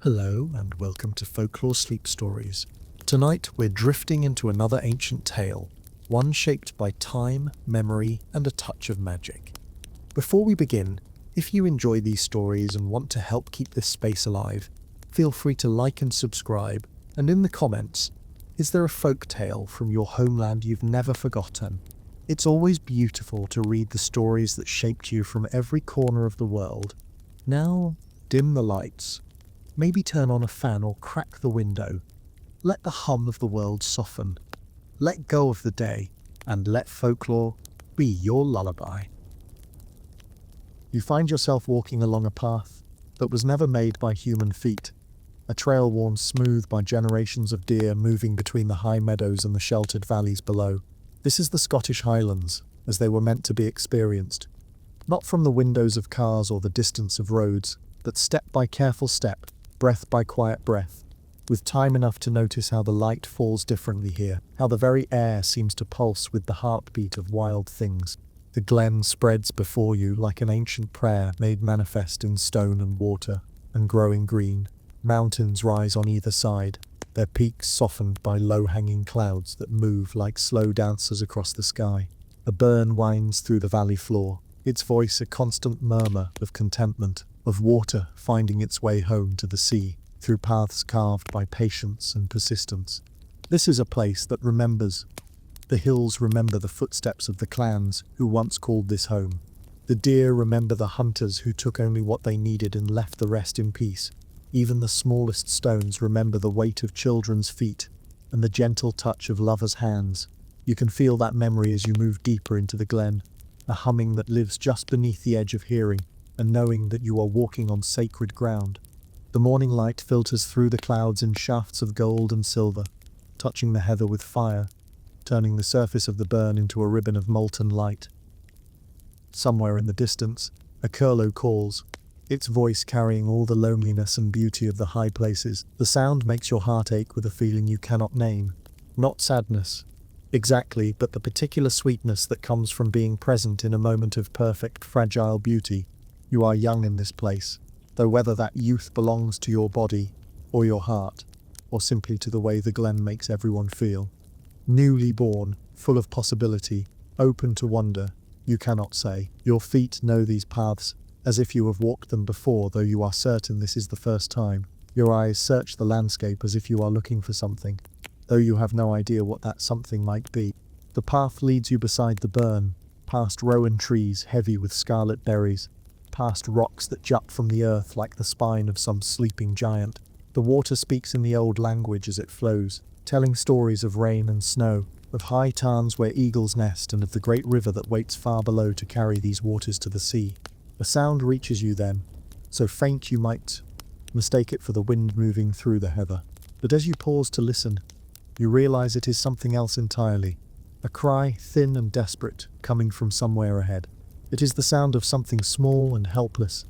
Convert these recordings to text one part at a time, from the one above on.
Hello and welcome to Folklore Sleep Stories. Tonight we're drifting into another ancient tale, one shaped by time, memory, and a touch of magic. Before we begin, if you enjoy these stories and want to help keep this space alive, feel free to like and subscribe, and in the comments, is there a folk tale from your homeland you've never forgotten? It's always beautiful to read the stories that shaped you from every corner of the world. Now, dim the lights. Maybe turn on a fan or crack the window. Let the hum of the world soften. Let go of the day, and let folklore be your lullaby. You find yourself walking along a path that was never made by human feet, a trail worn smooth by generations of deer moving between the high meadows and the sheltered valleys below. This is the Scottish Highlands, as they were meant to be experienced, not from the windows of cars or the distance of roads, but step by careful step, breath by quiet breath, with time enough to notice how the light falls differently here, how the very air seems to pulse with the heartbeat of wild things. The glen spreads before you like an ancient prayer made manifest in stone and water, and growing green. Mountains rise on either side, their peaks softened by low-hanging clouds that move like slow dancers across the sky. A burn winds through the valley floor, its voice a constant murmur of contentment, of water finding its way home to the sea, through paths carved by patience and persistence. This is a place that remembers. The hills remember the footsteps of the clans who once called this home. The deer remember the hunters who took only what they needed and left the rest in peace. Even the smallest stones remember the weight of children's feet and the gentle touch of lovers' hands. You can feel that memory as you move deeper into the glen, a humming that lives just beneath the edge of hearing, and knowing that you are walking on sacred ground. The morning light filters through the clouds in shafts of gold and silver, touching the heather with fire, turning the surface of the burn into a ribbon of molten light. Somewhere in the distance, a curlew calls, its voice carrying all the loneliness and beauty of the high places. The sound makes your heart ache with a feeling you cannot name. Not sadness, exactly, but the particular sweetness that comes from being present in a moment of perfect, fragile beauty. You are young in this place, though whether that youth belongs to your body, or your heart, or simply to the way the glen makes everyone feel. Newly born, full of possibility, open to wonder, you cannot say. Your feet know these paths, as if you have walked them before, though you are certain this is the first time. Your eyes search the landscape as if you are looking for something, though you have no idea what that something might be. The path leads you beside the burn, past rowan trees heavy with scarlet berries, past rocks that jut from the earth like the spine of some sleeping giant. The water speaks in the old language as it flows, telling stories of rain and snow, of high tarns where eagles nest, and of the great river that waits far below to carry these waters to the sea. A sound reaches you then, so faint you might mistake it for the wind moving through the heather. But as you pause to listen, you realize it is something else entirely, a cry thin and desperate, coming from somewhere ahead. It is the sound of something small and helpless,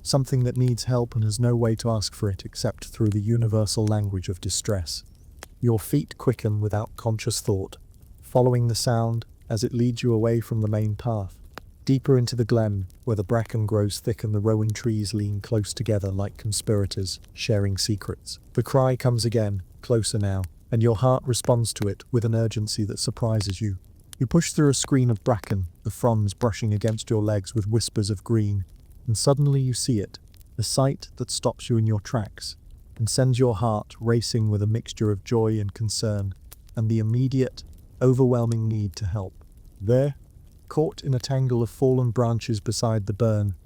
something that needs help and has no way to ask for it except through the universal language of distress. Your feet quicken without conscious thought, following the sound as it leads you away from the main path, deeper into the glen, where the bracken grows thick and the rowan trees lean close together like conspirators, sharing secrets. The cry comes again, closer now, and your heart responds to it with an urgency that surprises you. You push through a screen of bracken, the fronds brushing against your legs with whispers of green, and suddenly you see it, a sight that stops you in your tracks, and sends your heart racing with a mixture of joy and concern, and the immediate, overwhelming need to help. There, caught in a tangle of fallen branches beside the burn,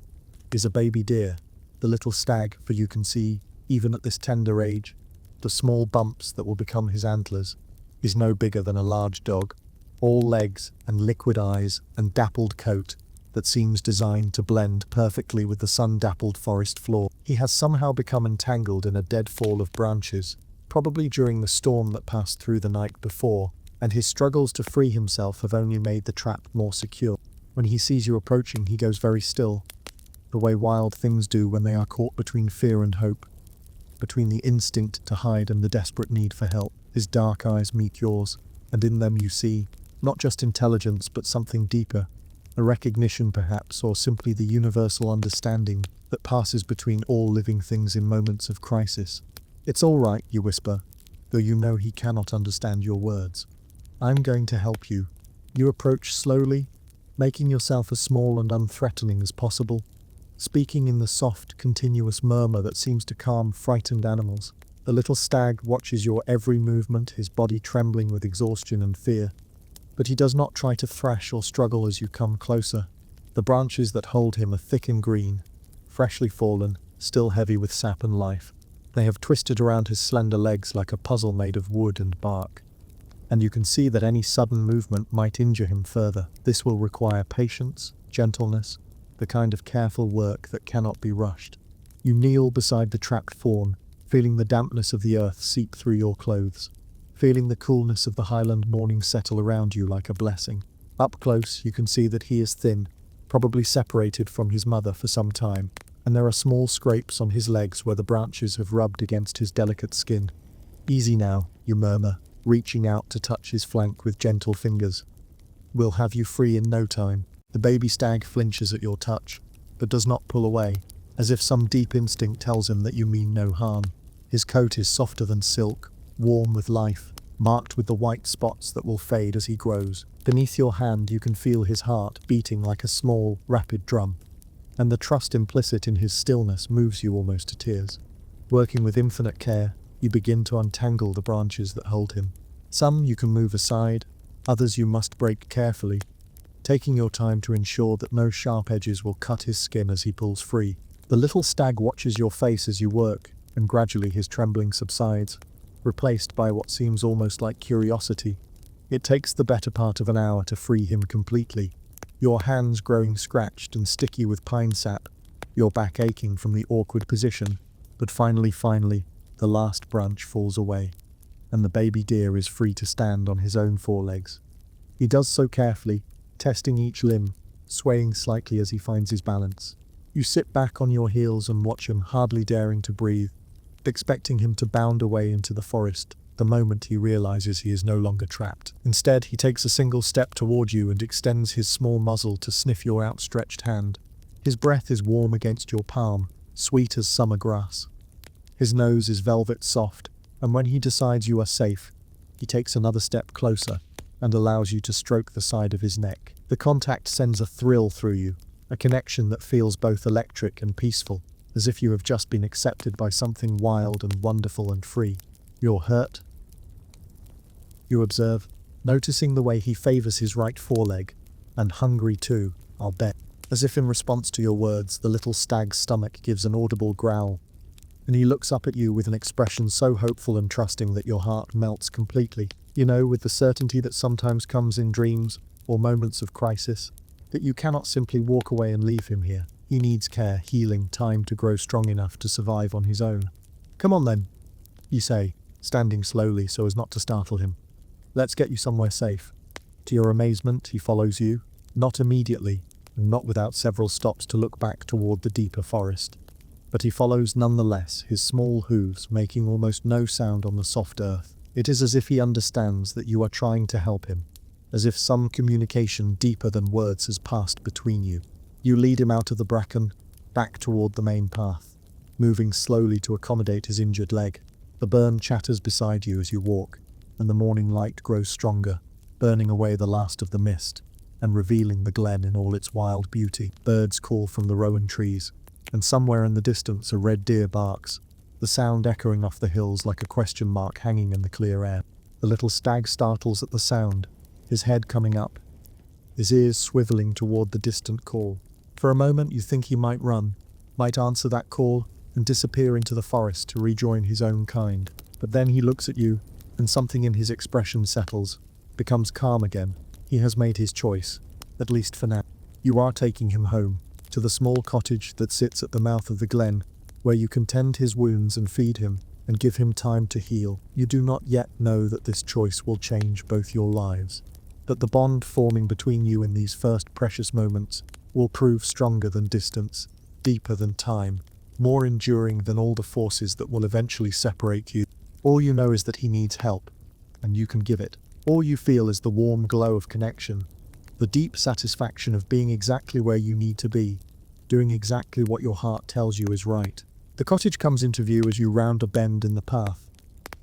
is a baby deer, the little stag, for you can see, even at this tender age, the small bumps that will become his antlers, is no bigger than a large dog. All legs and liquid eyes and dappled coat that seems designed to blend perfectly with the sun-dappled forest floor. He has somehow become entangled in a deadfall of branches, probably during the storm that passed through the night before, and his struggles to free himself have only made the trap more secure. When he sees you approaching, he goes very still, the way wild things do when they are caught between fear and hope, between the instinct to hide and the desperate need for help. His dark eyes meet yours, and in them you see, not just intelligence but something deeper, A recognition perhaps, or simply the universal understanding that passes between all living things in moments of crisis. "It's all right," you whisper, though you know he cannot understand your words. "I'm going to help you." You approach slowly, making yourself as small and unthreatening as possible, speaking in the soft, continuous murmur that seems to calm frightened animals. The little stag watches your every movement, his body trembling with exhaustion and fear. But he does not try to thrash or struggle as you come closer. The branches that hold him are thick and green, freshly fallen, still heavy with sap and life. They have twisted around his slender legs like a puzzle made of wood and bark. And you can see that any sudden movement might injure him further. This will require patience, gentleness, the kind of careful work that cannot be rushed. You kneel beside the trapped fawn, feeling the dampness of the earth seep through your clothes, feeling the coolness of the highland morning settle around you like a blessing. Up close, you can see that he is thin, probably separated from his mother for some time, and there are small scrapes on his legs where the branches have rubbed against his delicate skin. "Easy now," you murmur, reaching out to touch his flank with gentle fingers. "We'll have you free in no time." The baby stag flinches at your touch, but does not pull away, as if some deep instinct tells him that you mean no harm. His coat is softer than silk, warm with life, marked with the white spots that will fade as he grows. Beneath your hand you can feel his heart beating like a small, rapid drum, and the trust implicit in his stillness moves you almost to tears. Working with infinite care, you begin to untangle the branches that hold him. Some you can move aside, others you must break carefully, taking your time to ensure that no sharp edges will cut his skin as he pulls free. The little stag watches your face as you work, and gradually his trembling subsides, replaced by what seems almost like curiosity. It takes the better part of an hour to free him completely, your hands growing scratched and sticky with pine sap, your back aching from the awkward position, but finally, the last branch falls away, and the baby deer is free to stand on his own forelegs. He does so carefully, testing each limb, swaying slightly as he finds his balance. You sit back on your heels and watch him, hardly daring to breathe, expecting him to bound away into the forest the moment he realizes he is no longer trapped. Instead, he takes a single step toward you and extends his small muzzle to sniff your outstretched hand. His breath is warm against your palm, sweet as summer grass. His nose is velvet soft, and when he decides you are safe, he takes another step closer and allows you to stroke the side of his neck. The contact sends a thrill through you, a connection that feels both electric and peaceful, as if you have just been accepted by something wild and wonderful and free. "You're hurt?" you observe, noticing the way he favors his right foreleg. "And hungry too, I'll bet." As if in response to your words, the little stag's stomach gives an audible growl, and he looks up at you with an expression so hopeful and trusting that your heart melts completely. You know, with the certainty that sometimes comes in dreams or moments of crisis, that you cannot simply walk away and leave him here. He needs care, healing, time to grow strong enough to survive on his own. "Come on then," you say, standing slowly so as not to startle him. "Let's get you somewhere safe." To your amazement, he follows you, not immediately, and not without several stops to look back toward the deeper forest. But he follows nonetheless, his small hooves making almost no sound on the soft earth. It is as if he understands that you are trying to help him, as if some communication deeper than words has passed between you. You lead him out of the bracken, back toward the main path, moving slowly to accommodate his injured leg. The burn chatters beside you as you walk, and the morning light grows stronger, burning away the last of the mist, and revealing the glen in all its wild beauty. Birds call from the rowan trees, and somewhere in the distance a red deer barks, the sound echoing off the hills like a question mark hanging in the clear air. The little stag startles at the sound, his head coming up, his ears swiveling toward the distant call. For a moment you think he might run, might answer that call, and disappear into the forest to rejoin his own kind. But then he looks at you, and something in his expression settles, becomes calm again. He has made his choice, at least for now. You are taking him home, to the small cottage that sits at the mouth of the glen, where you can tend his wounds and feed him, and give him time to heal. You do not yet know that this choice will change both your lives, that the bond forming between you in these first precious moments will prove stronger than distance, deeper than time, more enduring than all the forces that will eventually separate you. All you know is that he needs help, and you can give it. All you feel is the warm glow of connection, The deep satisfaction of being exactly where you need to be, doing exactly what your heart tells you is right. The cottage comes into view as you round a bend in the path,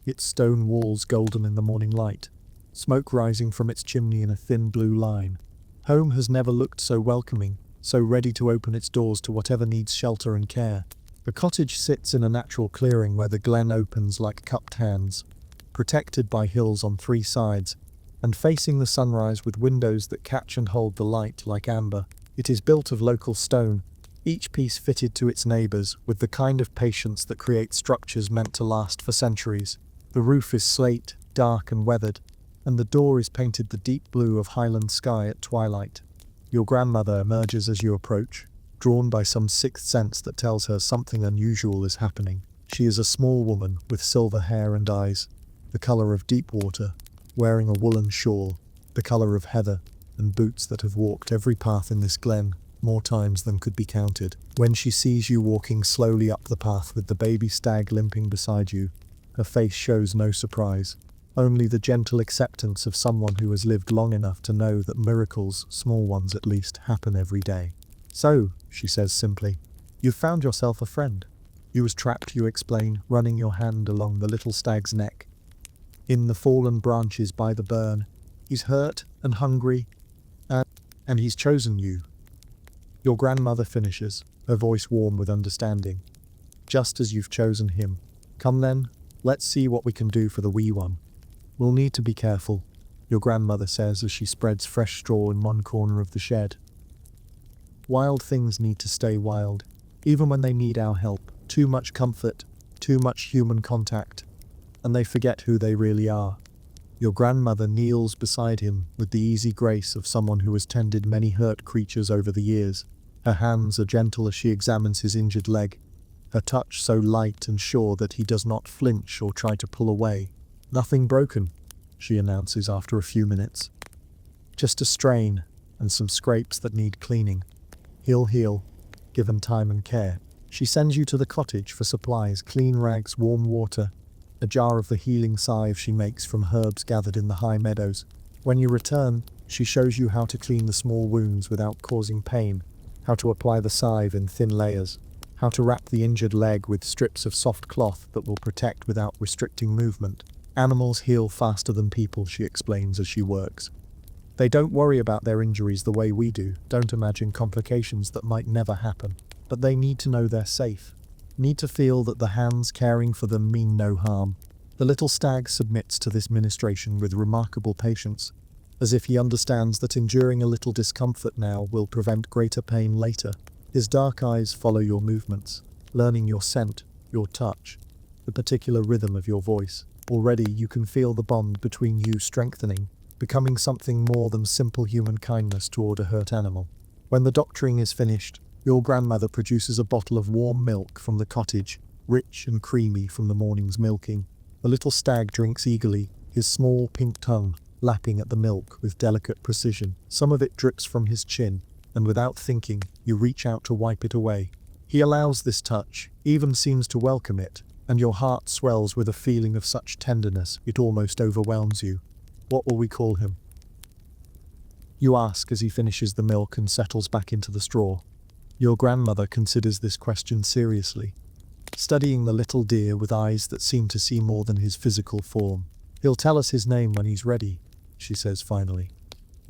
its stone walls golden in the morning light, smoke rising from its chimney in a thin blue line. Home has never looked so welcoming, so ready to open its doors to whatever needs shelter and care. The cottage sits in a natural clearing where the glen opens like cupped hands, protected by hills on three sides, and facing the sunrise with windows that catch and hold the light like amber. It is built of local stone, each piece fitted to its neighbours with the kind of patience that creates structures meant to last for centuries. The roof is slate, dark and weathered, and the door is painted the deep blue of Highland sky at twilight. Your grandmother emerges as you approach, drawn by some sixth sense that tells her something unusual is happening. She is a small woman with silver hair and eyes, the colour of deep water, wearing a woolen shawl, the colour of heather, and boots that have walked every path in this glen, more times than could be counted. When she sees you walking slowly up the path with the baby stag limping beside you, her face shows no surprise, only the gentle acceptance of someone who has lived long enough to know that miracles, small ones at least, happen every day. "So," she says simply, "you've found yourself a friend." "He was trapped," you explain, running your hand along the little stag's neck, in the fallen branches by the burn. "He's hurt and hungry, and he's chosen you." Your grandmother finishes, her voice warm with understanding. "Just as you've chosen him. Come then, let's see what we can do for the wee one. We'll need to be careful," your grandmother says as she spreads fresh straw in one corner of the shed. "Wild things need to stay wild, even when they need our help. Too much comfort, too much human contact, and they forget who they really are." Your grandmother kneels beside him with the easy grace of someone who has tended many hurt creatures over the years. Her hands are gentle as she examines his injured leg, her touch so light and sure that he does not flinch or try to pull away. "Nothing broken," she announces after a few minutes. "Just a strain and some scrapes that need cleaning. He'll heal, given time and care." She sends you to the cottage for supplies, clean rags, warm water, a jar of the healing salve she makes from herbs gathered in the high meadows. When you return, she shows you how to clean the small wounds without causing pain, how to apply the salve in thin layers, how to wrap the injured leg with strips of soft cloth that will protect without restricting movement. "Animals heal faster than people," she explains as she works. "They don't worry about their injuries the way we do, don't imagine complications that might never happen. But they need to know they're safe, need to feel that the hands caring for them mean no harm." The little stag submits to this ministration with remarkable patience, as if he understands that enduring a little discomfort now will prevent greater pain later. His dark eyes follow your movements, learning your scent, your touch, the particular rhythm of your voice. Already you can feel the bond between you strengthening, becoming something more than simple human kindness toward a hurt animal. When the doctoring is finished, your grandmother produces a bottle of warm milk from the cottage, rich and creamy from the morning's milking. The little stag drinks eagerly, his small pink tongue lapping at the milk with delicate precision. Some of it drips from his chin, and without thinking, you reach out to wipe it away. He allows this touch, even seems to welcome it, and your heart swells with a feeling of such tenderness it almost overwhelms you. "What will we call him?" you ask as he finishes the milk and settles back into the straw. Your grandmother considers this question seriously, studying the little deer with eyes that seem to see more than his physical form. "He'll tell us his name when he's ready," she says finally.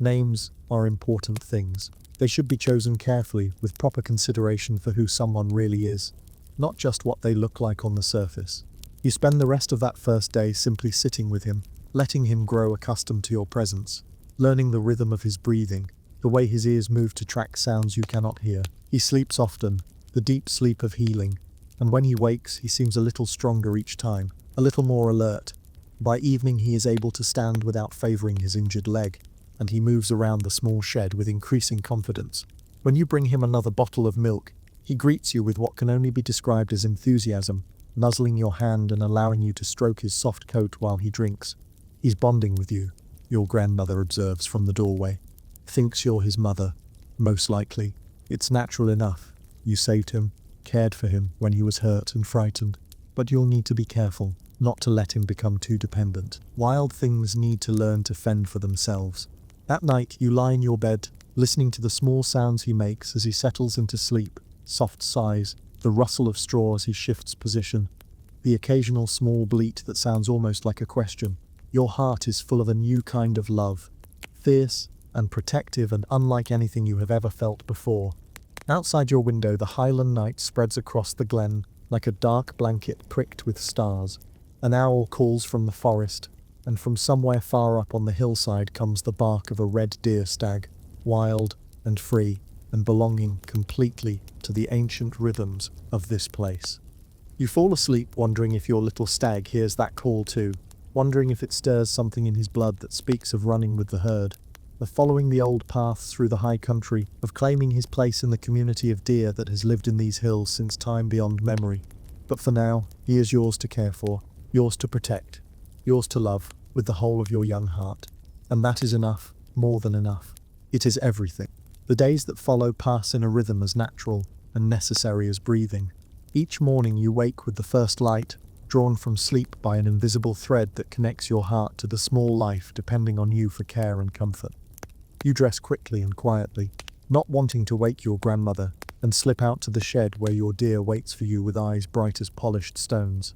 "Names are important things. They should be chosen carefully with proper consideration for who someone really is, not just what they look like on the surface." You spend the rest of that first day simply sitting with him, letting him grow accustomed to your presence, learning the rhythm of his breathing, the way his ears move to track sounds you cannot hear. He sleeps often, the deep sleep of healing, and when he wakes he seems a little stronger each time, a little more alert. By evening he is able to stand without favoring his injured leg, and he moves around the small shed with increasing confidence. When you bring him another bottle of milk, he greets you with what can only be described as enthusiasm, nuzzling your hand and allowing you to stroke his soft coat while he drinks. "He's bonding with you," your grandmother observes from the doorway. "Thinks you're his mother, most likely. It's natural enough. You saved him, cared for him when he was hurt and frightened. But you'll need to be careful, not to let him become too dependent. Wild things need to learn to fend for themselves. At night, you lie in your bed, listening to the small sounds he makes as he settles into sleep, soft sighs, the rustle of straw as he shifts position, the occasional small bleat that sounds almost like a question. Your heart is full of a new kind of love, fierce and protective and unlike anything you have ever felt before. Outside your window, the Highland night spreads across the glen like a dark blanket pricked with stars. An owl calls from the forest, and from somewhere far up on the hillside comes the bark of a red deer stag, wild and free and belonging completely to the ancient rhythms of this place. You fall asleep wondering if your little stag hears that call too, wondering if it stirs something in his blood that speaks of running with the herd, of following the old paths through the high country, of claiming his place in the community of deer that has lived in these hills since time beyond memory. But for now, he is yours to care for, yours to protect, yours to love with the whole of your young heart. And that is enough, more than enough. It is everything. The days that follow pass in a rhythm as natural and necessary as breathing. Each morning you wake with the first light, drawn from sleep by an invisible thread that connects your heart to the small life depending on you for care and comfort. You dress quickly and quietly, not wanting to wake your grandmother, and slip out to the shed where your deer waits for you with eyes bright as polished stones.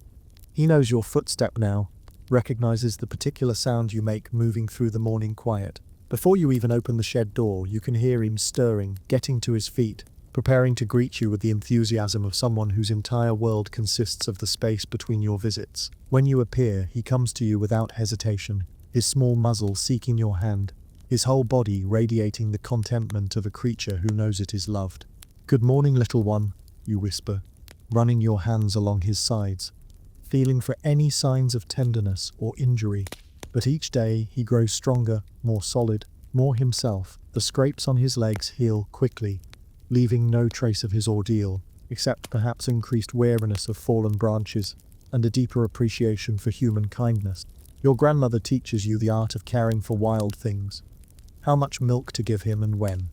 He knows your footstep now, recognizes the particular sound you make moving through the morning quiet. Before you even open the shed door, you can hear him stirring, getting to his feet, preparing to greet you with the enthusiasm of someone whose entire world consists of the space between your visits. When you appear, he comes to you without hesitation, his small muzzle seeking your hand, his whole body radiating the contentment of a creature who knows it is loved. "Good morning, little one," you whisper, running your hands along his sides, feeling for any signs of tenderness or injury. But each day he grows stronger, more solid, more himself. The scrapes on his legs heal quickly, leaving no trace of his ordeal, except perhaps increased wariness of fallen branches and a deeper appreciation for human kindness. Your grandmother teaches you the art of caring for wild things, how much milk to give him and when,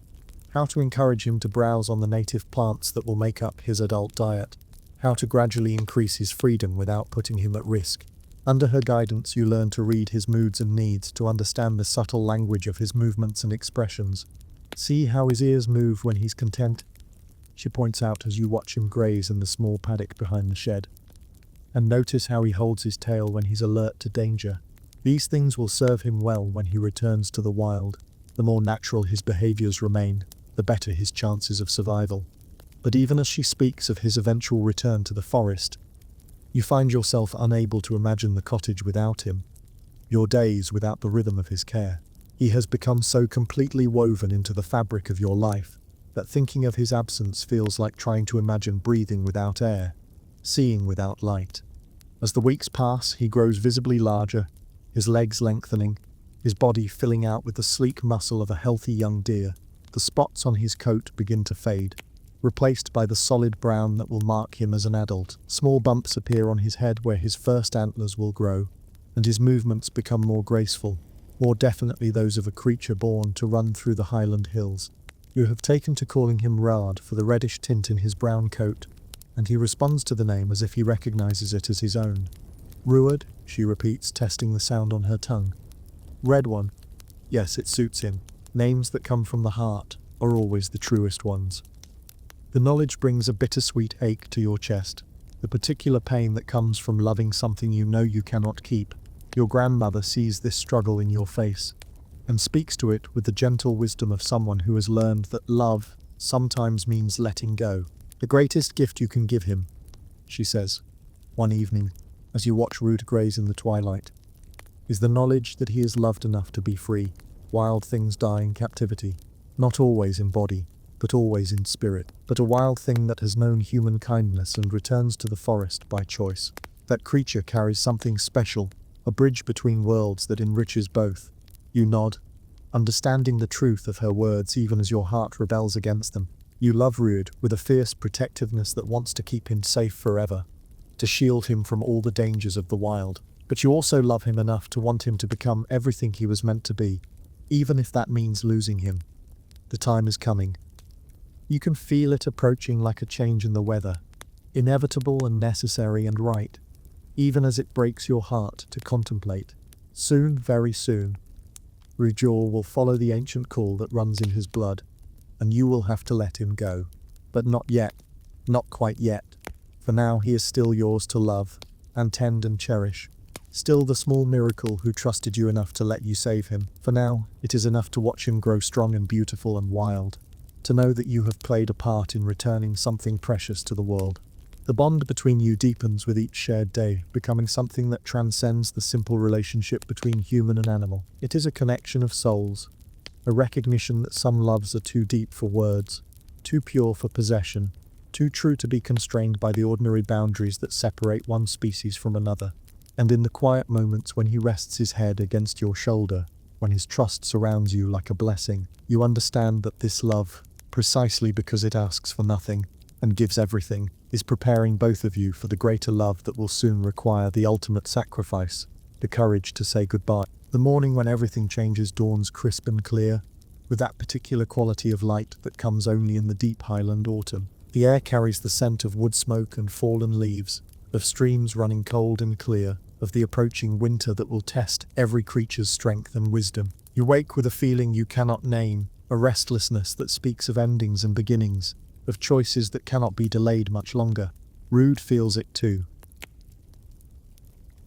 how to encourage him to browse on the native plants that will make up his adult diet, how to gradually increase his freedom without putting him at risk. Under her guidance, you learn to read his moods and needs, to understand the subtle language of his movements and expressions. See how his ears move when he's content, she points out as you watch him graze in the small paddock behind the shed. And notice how he holds his tail when he's alert to danger. These things will serve him well when he returns to the wild. The more natural his behaviors remain, the better his chances of survival. But even as she speaks of his eventual return to the forest, you find yourself unable to imagine the cottage without him, your days without the rhythm of his care. He has become so completely woven into the fabric of your life that thinking of his absence feels like trying to imagine breathing without air, seeing without light. As the weeks pass, he grows visibly larger, his legs lengthening, his body filling out with the sleek muscle of a healthy young deer. The spots on his coat begin to fade, replaced by the solid brown that will mark him as an adult. Small bumps appear on his head where his first antlers will grow, and his movements become more graceful, more definitely those of a creature born to run through the Highland hills. You have taken to calling him Rard for the reddish tint in his brown coat, and he responds to the name as if he recognizes it as his own. "Ruard," she repeats, testing the sound on her tongue. "Red one." Yes, it suits him. Names that come from the heart are always the truest ones. The knowledge brings a bittersweet ache to your chest, the particular pain that comes from loving something you know you cannot keep. Your grandmother sees this struggle in your face, and speaks to it with the gentle wisdom of someone who has learned that love sometimes means letting go. "The greatest gift you can give him," she says, one evening, as you watch Ruard graze in the twilight, "is the knowledge that he is loved enough to be free. Wild things die in captivity, not always in body, but always in spirit. But a wild thing that has known human kindness and returns to the forest by choice. That creature carries something special, a bridge between worlds that enriches both." You nod, understanding the truth of her words even as your heart rebels against them. You love Ruard with a fierce protectiveness that wants to keep him safe forever, to shield him from all the dangers of the wild. But you also love him enough to want him to become everything he was meant to be, even if that means losing him. The time is coming. You can feel it approaching like a change in the weather, inevitable and necessary and right, even as it breaks your heart to contemplate. Soon, very soon, Rujor will follow the ancient call that runs in his blood, and you will have to let him go. But not yet. Not quite yet. For now he is still yours to love, and tend and cherish. Still the small miracle who trusted you enough to let you save him. For now, it is enough to watch him grow strong and beautiful and wild. To know that you have played a part in returning something precious to the world. The bond between you deepens with each shared day, becoming something that transcends the simple relationship between human and animal. It is a connection of souls, a recognition that some loves are too deep for words, too pure for possession, too true to be constrained by the ordinary boundaries that separate one species from another. And in the quiet moments when he rests his head against your shoulder, when his trust surrounds you like a blessing, you understand that this love, precisely because it asks for nothing and gives everything, is preparing both of you for the greater love that will soon require the ultimate sacrifice, the courage to say goodbye. The morning when everything changes dawns crisp and clear, with that particular quality of light that comes only in the deep Highland autumn. The air carries the scent of wood smoke and fallen leaves, of streams running cold and clear, of the approaching winter that will test every creature's strength and wisdom. You wake with a feeling you cannot name, a restlessness that speaks of endings and beginnings, of choices that cannot be delayed much longer. Rude feels it too.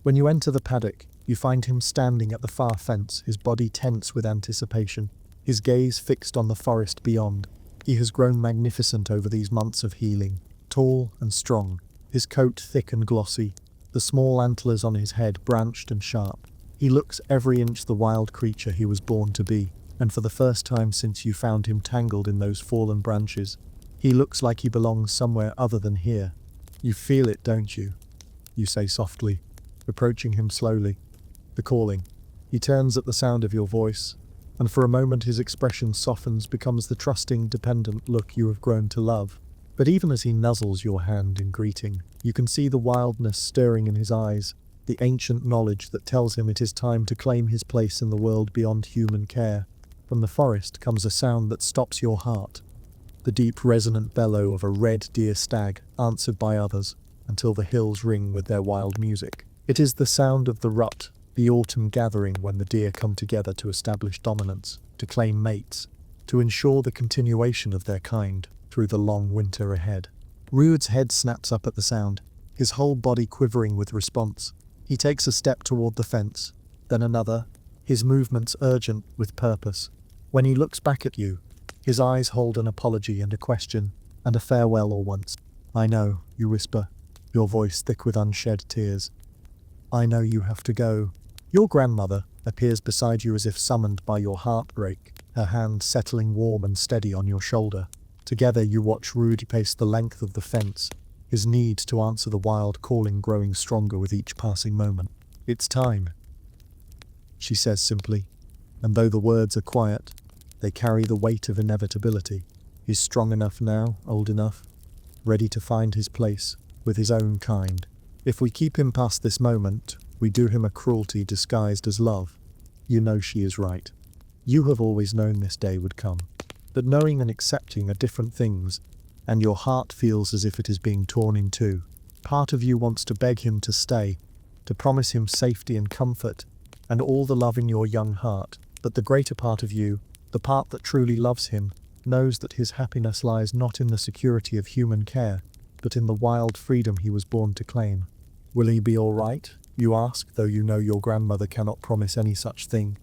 When you enter the paddock, you find him standing at the far fence, his body tense with anticipation, his gaze fixed on the forest beyond. He has grown magnificent over these months of healing, tall and strong, his coat thick and glossy, the small antlers on his head branched and sharp. He looks every inch the wild creature he was born to be, and for the first time since you found him tangled in those fallen branches, he looks like he belongs somewhere other than here. You feel it, don't you? You say softly, approaching him slowly. The calling. He turns at the sound of your voice, and for a moment his expression softens, becomes the trusting, dependent look you have grown to love. But even as he nuzzles your hand in greeting, you can see the wildness stirring in his eyes, the ancient knowledge that tells him it is time to claim his place in the world beyond human care. From the forest comes a sound that stops your heart, the deep resonant bellow of a red deer stag, answered by others, until the hills ring with their wild music. It is the sound of the rut, the autumn gathering when the deer come together to establish dominance, to claim mates, to ensure the continuation of their kind through the long winter ahead. Ruud's head snaps up at the sound, his whole body quivering with response. He takes a step toward the fence, then another, his movements urgent with purpose. When he looks back at you, his eyes hold an apology and a question, and a farewell all once. "I know," you whisper, your voice thick with unshed tears. "I know you have to go." Your grandmother appears beside you as if summoned by your heartbreak, her hand settling warm and steady on your shoulder. Together you watch Ruud pace the length of the fence, his need to answer the wild calling growing stronger with each passing moment. "It's time," she says simply, and though the words are quiet, they carry the weight of inevitability. He's strong enough now, old enough, ready to find his place with his own kind. If we keep him past this moment, we do him a cruelty disguised as love. You know she is right. You have always known this day would come. But knowing and accepting are different things, and your heart feels as if it is being torn in two. Part of you wants to beg him to stay, to promise him safety and comfort, and all the love in your young heart. But the greater part of you, the part that truly loves him, knows that his happiness lies not in the security of human care, but in the wild freedom he was born to claim. Will he be all right? You ask, though you know your grandmother cannot promise any such thing.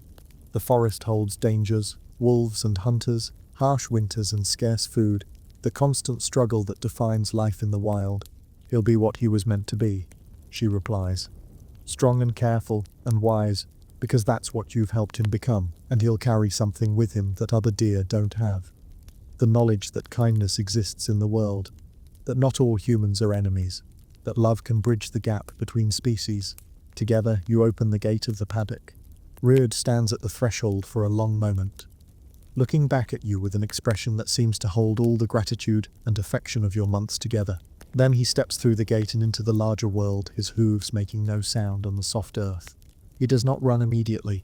The forest holds dangers, wolves and hunters, harsh winters and scarce food, the constant struggle that defines life in the wild. He'll be what he was meant to be, she replies. Strong and careful and wise, because that's what you've helped him become, and he'll carry something with him that other deer don't have. The knowledge that kindness exists in the world, that not all humans are enemies, that love can bridge the gap between species. Together you open the gate of the paddock. Ruud stands at the threshold for a long moment, looking back at you with an expression that seems to hold all the gratitude and affection of your months together. Then he steps through the gate and into the larger world, his hooves making no sound on the soft earth. He does not run immediately.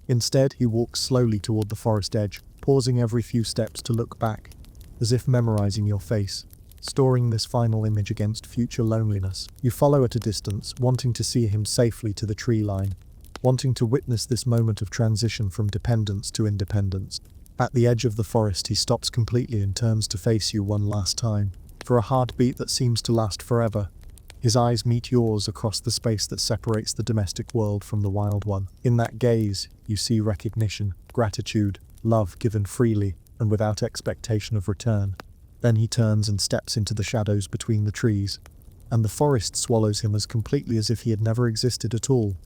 Instead, he walks slowly toward the forest edge, pausing every few steps to look back, as if memorizing your face, storing this final image against future loneliness. You follow at a distance, wanting to see him safely to the tree line, wanting to witness this moment of transition from dependence to independence. At the edge of the forest, he stops completely and turns to face you one last time, for a heartbeat that seems to last forever. His eyes meet yours across the space that separates the domestic world from the wild one. In that gaze, you see recognition, gratitude, love given freely and without expectation of return. Then he turns and steps into the shadows between the trees, and the forest swallows him as completely as if he had never existed at all.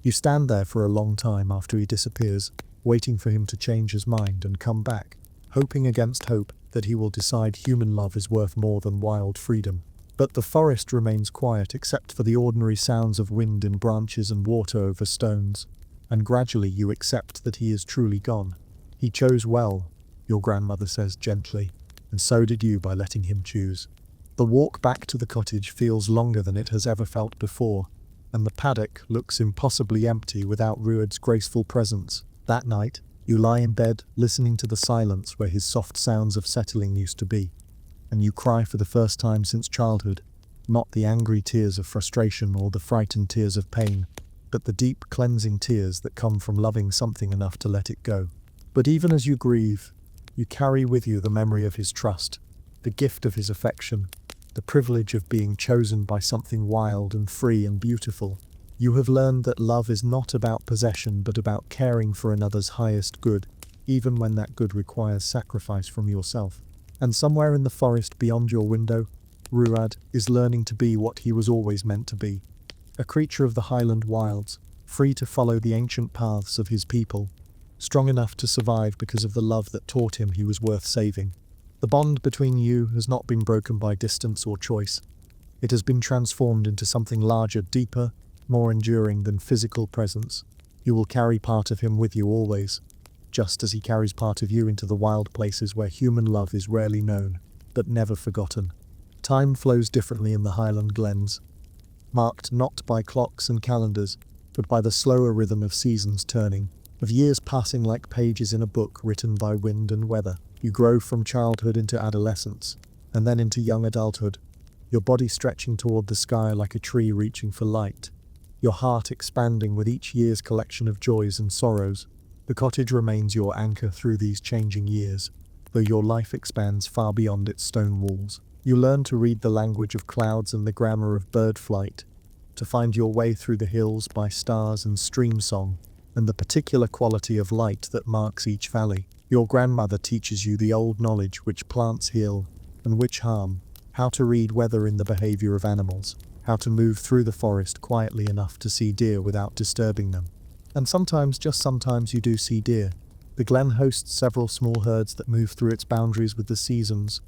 You stand there for a long time after he disappears, waiting for him to change his mind and come back, hoping against hope that he will decide human love is worth more than wild freedom. But the forest remains quiet except for the ordinary sounds of wind in branches and water over stones, and gradually you accept that he is truly gone. He chose well, your grandmother says gently, and so did you by letting him choose. The walk back to the cottage feels longer than it has ever felt before, and the paddock looks impossibly empty without Rued's graceful presence. That night, you lie in bed, listening to the silence where his soft sounds of settling used to be, and you cry for the first time since childhood, not the angry tears of frustration or the frightened tears of pain, but the deep cleansing tears that come from loving something enough to let it go. But even as you grieve, you carry with you the memory of his trust, the gift of his affection, the privilege of being chosen by something wild and free and beautiful. You have learned that love is not about possession but about caring for another's highest good, even when that good requires sacrifice from yourself. And somewhere in the forest beyond your window, Ruad is learning to be what he was always meant to be, a creature of the highland wilds, free to follow the ancient paths of his people, strong enough to survive because of the love that taught him he was worth saving. The bond between you has not been broken by distance or choice. It has been transformed into something larger, deeper, more enduring than physical presence. You will carry part of him with you always, just as he carries part of you into the wild places where human love is rarely known, but never forgotten. Time flows differently in the Highland glens, marked not by clocks and calendars, but by the slower rhythm of seasons turning, of years passing like pages in a book written by wind and weather. You grow from childhood into adolescence, and then into young adulthood, your body stretching toward the sky like a tree reaching for light, your heart expanding with each year's collection of joys and sorrows. The cottage remains your anchor through these changing years, though your life expands far beyond its stone walls. You learn to read the language of clouds and the grammar of bird flight, to find your way through the hills by stars and stream song, and the particular quality of light that marks each valley. Your grandmother teaches you the old knowledge which plants heal and which harm, how to read weather in the behavior of animals, how to move through the forest quietly enough to see deer without disturbing them. And sometimes, just sometimes, you do see deer. The glen hosts several small herds that move through its boundaries with the seasons,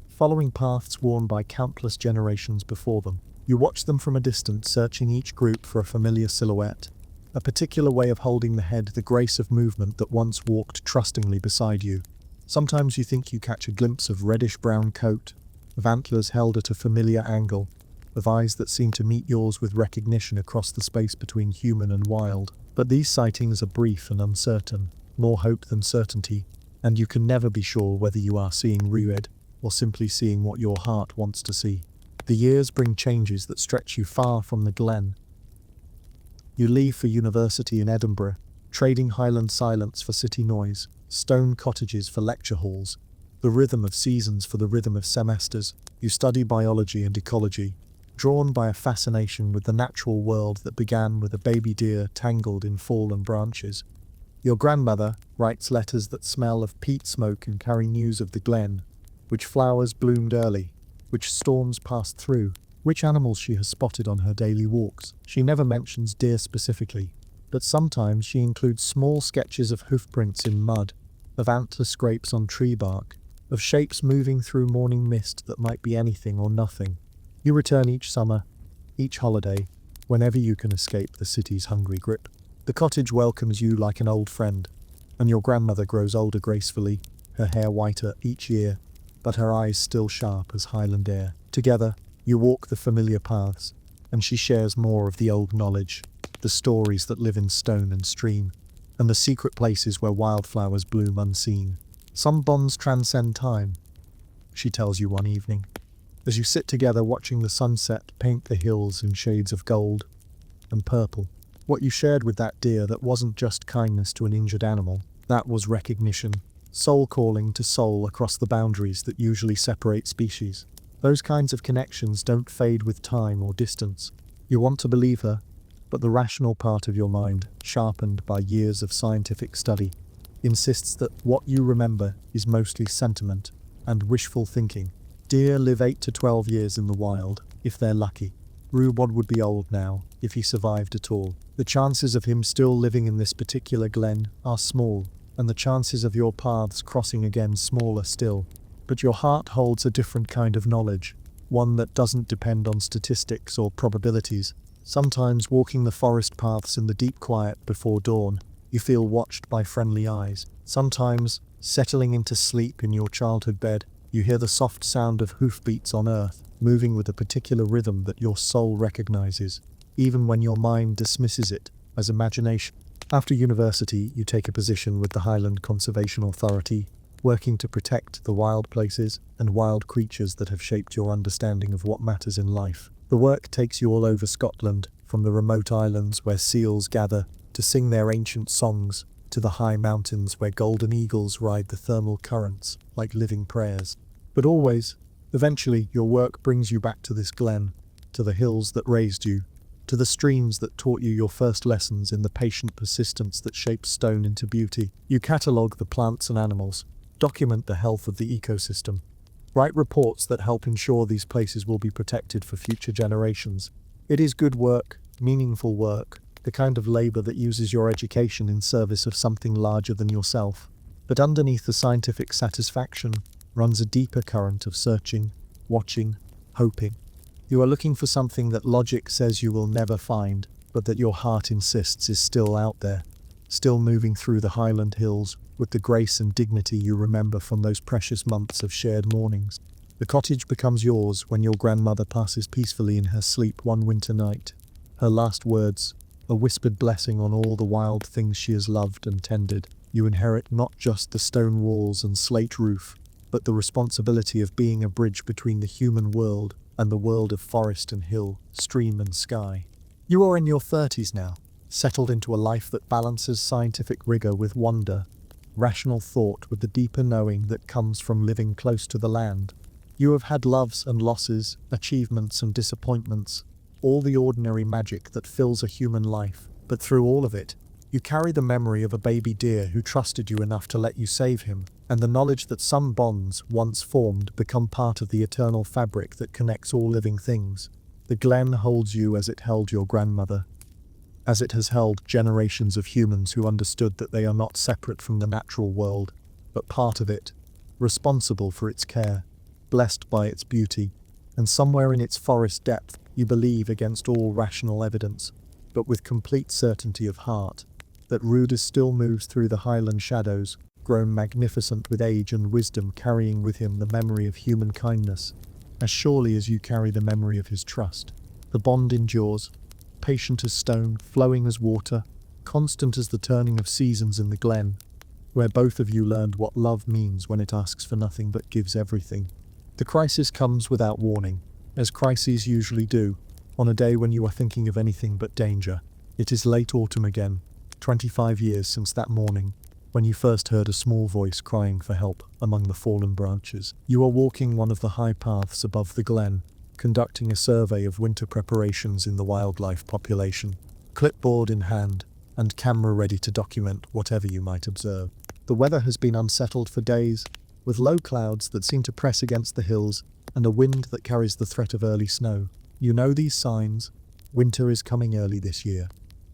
following paths worn by countless generations before them. You watch them from a distance, searching each group for a familiar silhouette, a particular way of holding the head, the grace of movement that once walked trustingly beside you. Sometimes you think you catch a glimpse of reddish-brown coat, of antlers held at a familiar angle, of eyes that seem to meet yours with recognition across the space between human and wild. But these sightings are brief and uncertain, more hope than certainty, and you can never be sure whether you are seeing Rued or simply seeing what your heart wants to see. The years bring changes that stretch you far from the glen. You leave for university in Edinburgh, trading Highland silence for city noise, stone cottages for lecture halls, the rhythm of seasons for the rhythm of semesters. You study biology and ecology, drawn by a fascination with the natural world that began with a baby deer tangled in fallen branches. Your grandmother writes letters that smell of peat smoke and carry news of the glen, which flowers bloomed early, which storms passed through, which animals she has spotted on her daily walks. She never mentions deer specifically, but sometimes she includes small sketches of hoofprints in mud, of antler scrapes on tree bark, of shapes moving through morning mist that might be anything or nothing. You return each summer, each holiday, whenever you can escape the city's hungry grip. The cottage welcomes you like an old friend, and your grandmother grows older gracefully, her hair whiter each year, but her eyes still sharp as Highland air. Together, you walk the familiar paths, and she shares more of the old knowledge, the stories that live in stone and stream, and the secret places where wildflowers bloom unseen. Some bonds transcend time, she tells you one evening, as you sit together watching the sunset paint the hills in shades of gold and purple. What you shared with that deer, that wasn't just kindness to an injured animal, that was recognition. Soul calling to soul across the boundaries that usually separate species. Those kinds of connections don't fade with time or distance. You want to believe her, but the rational part of your mind, sharpened by years of scientific study, insists that what you remember is mostly sentiment and wishful thinking. Deer live 8 to 12 years in the wild, if they're lucky. Rhubarb would be old now, if he survived at all. The chances of him still living in this particular glen are small, and the chances of your paths crossing again smaller still. But your heart holds a different kind of knowledge, one that doesn't depend on statistics or probabilities. Sometimes walking the forest paths in the deep quiet before dawn, you feel watched by friendly eyes. Sometimes, settling into sleep in your childhood bed, you hear the soft sound of hoofbeats on earth, moving with a particular rhythm that your soul recognizes, even when your mind dismisses it as imagination. After university, you take a position with the Highland Conservation Authority, working to protect the wild places and wild creatures that have shaped your understanding of what matters in life. The work takes you all over Scotland, from the remote islands where seals gather to sing their ancient songs, to the high mountains where golden eagles ride the thermal currents like living prayers. But always, eventually, your work brings you back to this glen, to the hills that raised you, to the streams that taught you your first lessons in the patient persistence that shapes stone into beauty. You catalogue the plants and animals, document the health of the ecosystem, write reports that help ensure these places will be protected for future generations. It is good work, meaningful work, the kind of labor that uses your education in service of something larger than yourself. But underneath the scientific satisfaction runs a deeper current of searching, watching, hoping. You are looking for something that logic says you will never find, but that your heart insists is still out there, still moving through the Highland hills with the grace and dignity you remember from those precious months of shared mornings. The cottage becomes yours when your grandmother passes peacefully in her sleep one winter night. Her last words, a whispered blessing on all the wild things she has loved and tended. You inherit not just the stone walls and slate roof, but the responsibility of being a bridge between the human world and the world of forest and hill, stream and sky. You are in your 30s now, settled into a life that balances scientific rigor with wonder, rational thought with the deeper knowing that comes from living close to the land. You have had loves and losses, achievements and disappointments, all the ordinary magic that fills a human life, but through all of it, you carry the memory of a baby deer who trusted you enough to let you save him, and the knowledge that some bonds, once formed, become part of the eternal fabric that connects all living things. The glen holds you as it held your grandmother, as it has held generations of humans who understood that they are not separate from the natural world, but part of it, responsible for its care, blessed by its beauty, and somewhere in its forest depth, you believe against all rational evidence, but with complete certainty of heart, that Rudis still moves through the highland shadows, grown magnificent with age and wisdom, carrying with him the memory of human kindness, as surely as you carry the memory of his trust. The bond endures, patient as stone, flowing as water, constant as the turning of seasons in the glen, where both of you learned what love means when it asks for nothing but gives everything. The crisis comes without warning, as crises usually do, on a day when you are thinking of anything but danger. It is late autumn again, 25 years since that morning, when you first heard a small voice crying for help among the fallen branches. You are walking one of the high paths above the glen, conducting a survey of winter preparations in the wildlife population, clipboard in hand, and camera ready to document whatever you might observe. The weather has been unsettled for days, with low clouds that seem to press against the hills and a wind that carries the threat of early snow. You know these signs. Winter is coming early this year,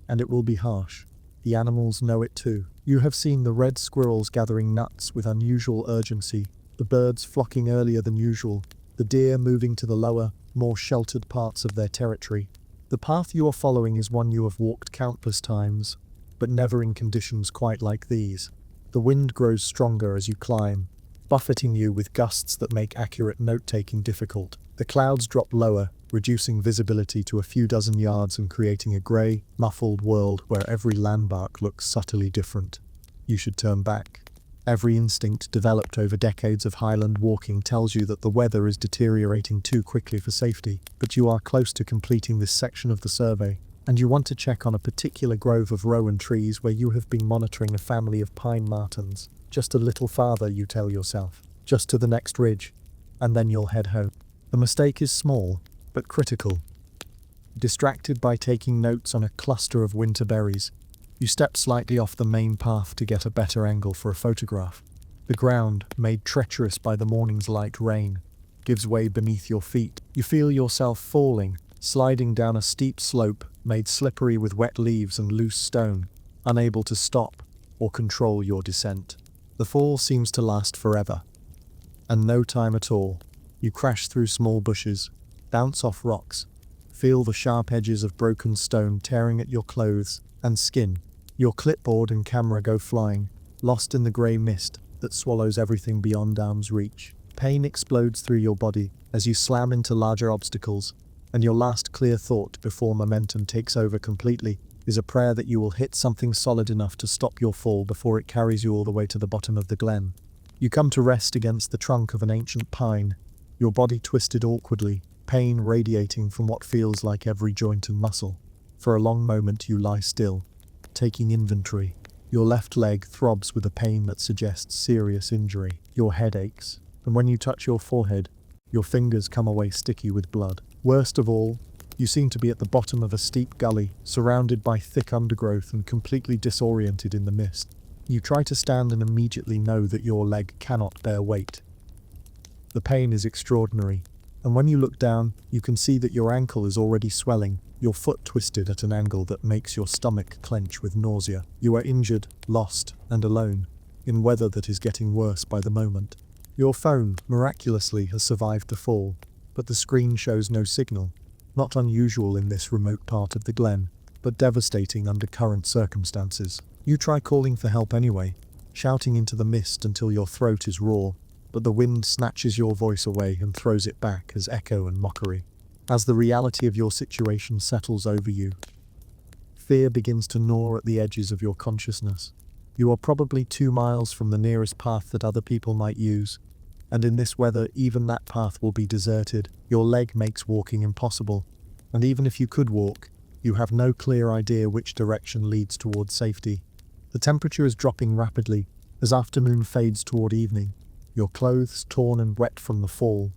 and it will be harsh. The animals know it too. You have seen the red squirrels gathering nuts with unusual urgency, the birds flocking earlier than usual, the deer moving to the lower, more sheltered parts of their territory. The path you are following is one you have walked countless times, but never in conditions quite like these. The wind grows stronger as you climb, buffeting you with gusts that make accurate note-taking difficult. The clouds drop lower, reducing visibility to a few dozen yards and creating a grey, muffled world where every landmark looks subtly different. You should turn back. Every instinct developed over decades of highland walking tells you that the weather is deteriorating too quickly for safety, but you are close to completing this section of the survey. and you want to check on a particular grove of rowan trees where you have been monitoring a family of pine martens. Just a little farther, you tell yourself. Just to the next ridge, and then you'll head home. The mistake is small, but critical. Distracted by taking notes on a cluster of winter berries, you step slightly off the main path to get a better angle for a photograph. The ground, made treacherous by the morning's light rain, gives way beneath your feet. You feel yourself falling, sliding down a steep slope made slippery with wet leaves and loose stone, unable to stop or control your descent. The fall seems to last forever, and no time at all. You crash through small bushes, bounce off rocks, feel the sharp edges of broken stone tearing at your clothes and skin. Your clipboard and camera go flying, lost in the grey mist that swallows everything beyond arm's reach. Pain explodes through your body as you slam into larger obstacles, and your last clear thought before momentum takes over completely is a prayer that you will hit something solid enough to stop your fall before it carries you all the way to the bottom of the glen. You come to rest against the trunk of an ancient pine, your body twisted awkwardly, pain radiating from what feels like every joint and muscle. For a long moment you lie still, taking inventory. Your left leg throbs with a pain that suggests serious injury. Your head aches, and when you touch your forehead, your fingers come away sticky with blood. Worst of all, you seem to be at the bottom of a steep gully, surrounded by thick undergrowth and completely disoriented in the mist. You try to stand and immediately know that your leg cannot bear weight. The pain is extraordinary, and when you look down, you can see that your ankle is already swelling, your foot twisted at an angle that makes your stomach clench with nausea. You are injured, lost, and alone, in weather that is getting worse by the moment. Your phone, miraculously, has survived the fall, but the screen shows no signal. Not unusual in this remote part of the glen, but devastating under current circumstances. You try calling for help anyway, shouting into the mist until your throat is raw, but the wind snatches your voice away and throws it back as echo and mockery. As the reality of your situation settles over you, fear begins to gnaw at the edges of your consciousness. You are probably 2 miles from the nearest path that other people might use, and in this weather even that path will be deserted. Your leg makes walking impossible, and even if you could walk, you have no clear idea which direction leads towards safety. The temperature is dropping rapidly as afternoon fades toward evening. Your clothes, torn and wet from the fall,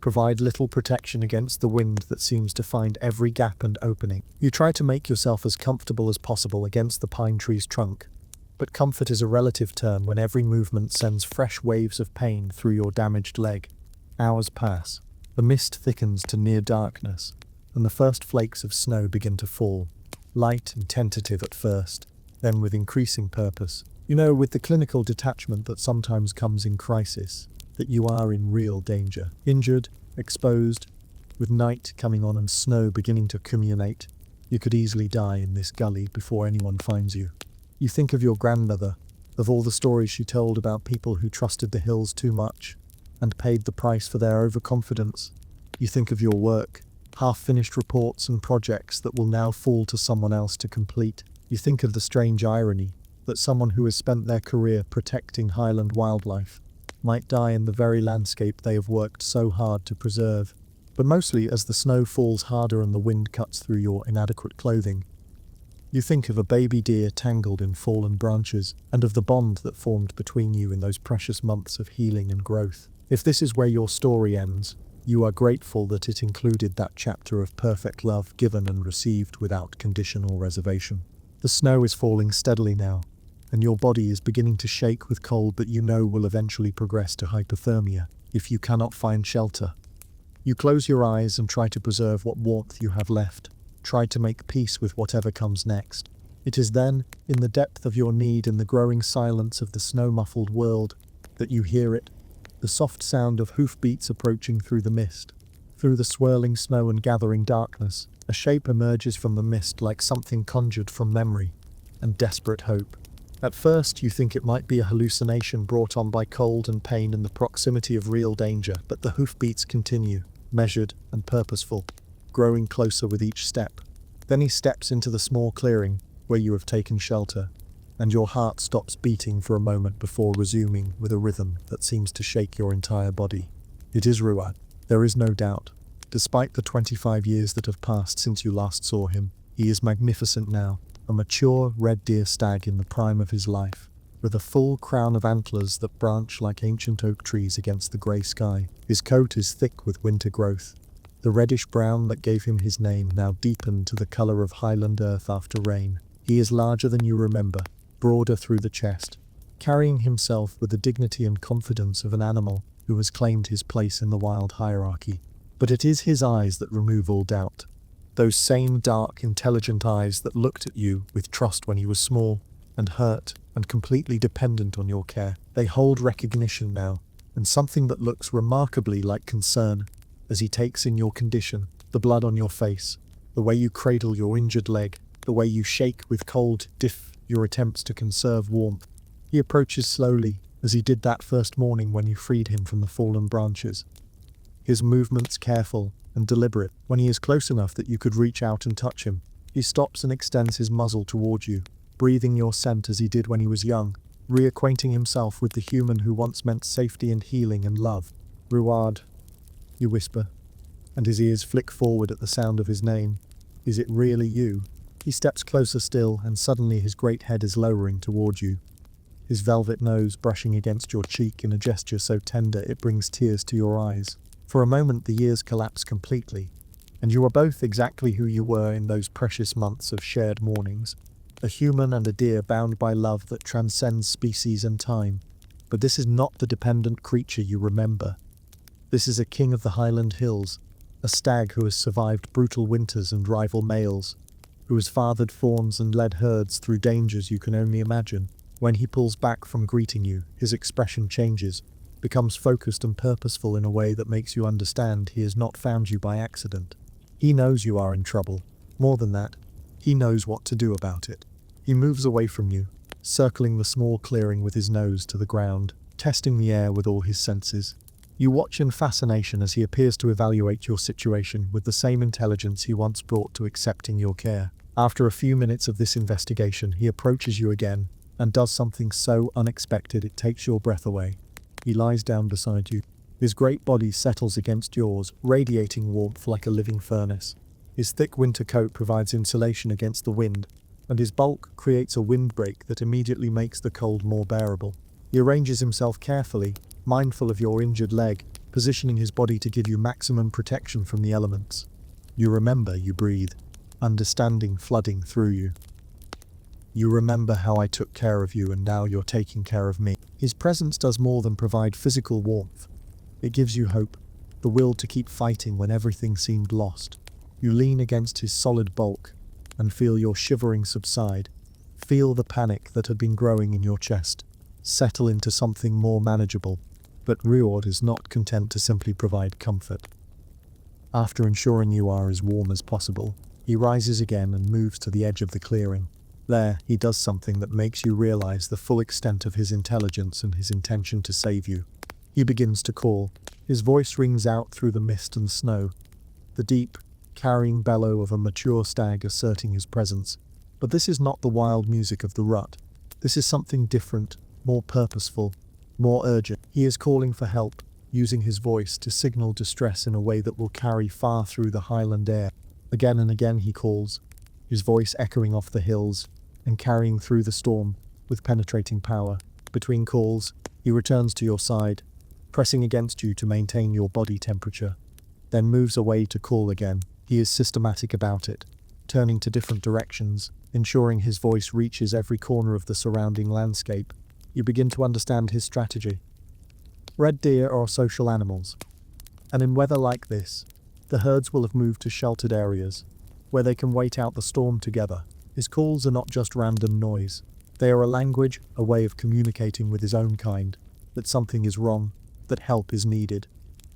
provide little protection against the wind that seems to find every gap and opening. You try to make yourself as comfortable as possible against the pine tree's trunk, but comfort is a relative term when every movement sends fresh waves of pain through your damaged leg. Hours pass. The mist thickens to near darkness, and the first flakes of snow begin to fall, light and tentative at first, then with increasing purpose. You know, with the clinical detachment that sometimes comes in crisis, that you are in real danger. Injured, exposed, with night coming on and snow beginning to accumulate, you could easily die in this gully before anyone finds you. You think of your grandmother, of all the stories she told about people who trusted the hills too much and paid the price for their overconfidence. You think of your work, half-finished reports and projects that will now fall to someone else to complete. You think of the strange irony that someone who has spent their career protecting highland wildlife might die in the very landscape they have worked so hard to preserve. But mostly, as the snow falls harder and the wind cuts through your inadequate clothing, you think of a baby deer tangled in fallen branches, and of the bond that formed between you in those precious months of healing and growth. If this is where your story ends, you are grateful that it included that chapter of perfect love given and received without condition or reservation. The snow is falling steadily now, and your body is beginning to shake with cold that you know will eventually progress to hypothermia if you cannot find shelter. You close your eyes and try to preserve what warmth you have left. Try to make peace with whatever comes next. It is then, in the depth of your need and the growing silence of the snow-muffled world, that you hear it, the soft sound of hoofbeats approaching through the mist. Through the swirling snow and gathering darkness, a shape emerges from the mist like something conjured from memory and desperate hope. At first, you think it might be a hallucination brought on by cold and pain in the proximity of real danger, but the hoofbeats continue, measured and purposeful, growing closer with each step. Then he steps into the small clearing where you have taken shelter, and your heart stops beating for a moment before resuming with a rhythm that seems to shake your entire body. It is Ruat, there is no doubt. Despite the 25 years that have passed since you last saw him, He is magnificent now, a mature red deer stag in the prime of his life, with a full crown of antlers that branch like ancient oak trees against the grey sky. His coat is thick with winter growth. The reddish brown that gave him his name now deepened to the colour of highland earth after rain. He is larger than you remember, broader through the chest, carrying himself with the dignity and confidence of an animal who has claimed his place in the wild hierarchy. But it is his eyes that remove all doubt. Those same dark, intelligent eyes that looked at you with trust when he was small and hurt and completely dependent on your care. They hold recognition now, and something that looks remarkably like concern as he takes in your condition, the blood on your face, the way you cradle your injured leg, the way you shake with cold your attempts to conserve warmth. He approaches slowly, as he did that first morning when you freed him from the fallen branches. His movements careful and deliberate. When he is close enough that you could reach out and touch him, he stops and extends his muzzle towards you, breathing your scent as he did when he was young, reacquainting himself with the human who once meant safety and healing and love. Ruard, you whisper, and his ears flick forward at the sound of his name. Is it really you? He steps closer still, and suddenly his great head is lowering toward you, his velvet nose brushing against your cheek in a gesture so tender it brings tears to your eyes. For a moment the years collapse completely, and you are both exactly who you were in those precious months of shared mornings, a human and a deer bound by love that transcends species and time. But this is not the dependent creature you remember. This is a king of the Highland Hills, a stag who has survived brutal winters and rival males, who has fathered fawns and led herds through dangers you can only imagine. When he pulls back from greeting you, his expression changes, becomes focused and purposeful in a way that makes you understand he has not found you by accident. He knows you are in trouble. More than that, he knows what to do about it. He moves away from you, circling the small clearing with his nose to the ground, testing the air with all his senses. You watch in fascination as he appears to evaluate your situation with the same intelligence he once brought to accepting your care. After a few minutes of this investigation, he approaches you again and does something so unexpected it takes your breath away. He lies down beside you. His great body settles against yours, radiating warmth like a living furnace. His thick winter coat provides insulation against the wind, and his bulk creates a windbreak that immediately makes the cold more bearable. He arranges himself carefully, mindful of your injured leg, positioning his body to give you maximum protection from the elements. You remember, you breathe, understanding flooding through you. You remember how I took care of you, and now you're taking care of me. His presence does more than provide physical warmth. It gives you hope, the will to keep fighting when everything seemed lost. You lean against his solid bulk and feel your shivering subside. Feel the panic that had been growing in your chest settle into something more manageable. But Ruard is not content to simply provide comfort. After ensuring you are as warm as possible, he rises again and moves to the edge of the clearing. There, he does something that makes you realize the full extent of his intelligence and his intention to save you. He begins to call. His voice rings out through the mist and snow, the deep, carrying bellow of a mature stag asserting his presence. But this is not the wild music of the rut. This is something different, more purposeful, more urgent. He is calling for help, using his voice to signal distress in a way that will carry far through the highland air. Again and again he calls, his voice echoing off the hills and carrying through the storm with penetrating power. Between calls, he returns to your side, pressing against you to maintain your body temperature, then moves away to call again. He is systematic about it, turning to different directions, ensuring his voice reaches every corner of the surrounding landscape. You begin to understand his strategy. Red deer are social animals, and in weather like this, the herds will have moved to sheltered areas, where they can wait out the storm together. His calls are not just random noise. They are a language, a way of communicating with his own kind, that something is wrong, that help is needed.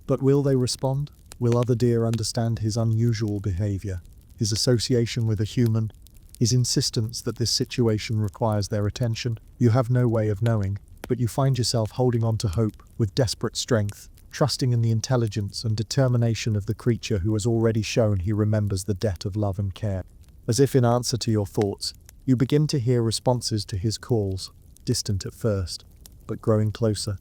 But will they respond? Will other deer understand his unusual behavior, his association with a human, his insistence that this situation requires their attention? You have no way of knowing, but you find yourself holding on to hope with desperate strength, trusting in the intelligence and determination of the creature who has already shown he remembers the debt of love and care. As if in answer to your thoughts, you begin to hear responses to his calls, distant at first, but growing closer.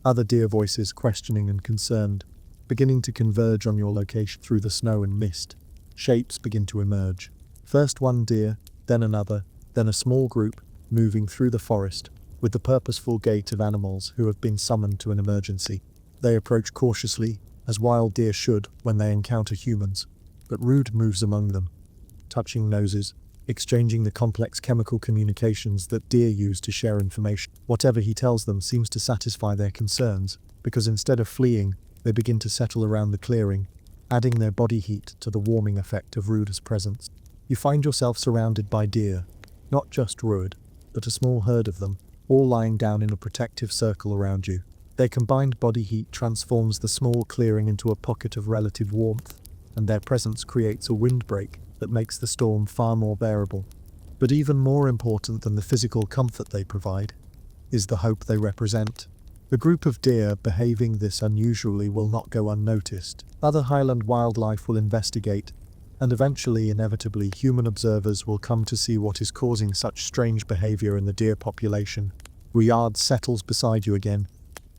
Other deer voices, questioning and concerned, beginning to converge on your location through the snow and mist. Shapes begin to emerge, First one deer, then another, then a small group, moving through the forest, with the purposeful gait of animals who have been summoned to an emergency. They approach cautiously, as wild deer should when they encounter humans, but Rude moves among them, touching noses, exchanging the complex chemical communications that deer use to share information. Whatever he tells them seems to satisfy their concerns, because instead of fleeing, they begin to settle around the clearing, adding their body heat to the warming effect of Rude's presence. You find yourself surrounded by deer, not just Rude, but a small herd of them, all lying down in a protective circle around you. Their combined body heat transforms the small clearing into a pocket of relative warmth, and their presence creates a windbreak that makes the storm far more bearable. But even more important than the physical comfort they provide is the hope they represent. The group of deer behaving this unusually will not go unnoticed. Other highland wildlife will investigate, and eventually, inevitably, human observers will come to see what is causing such strange behavior in the deer population. Riyadh settles beside you again,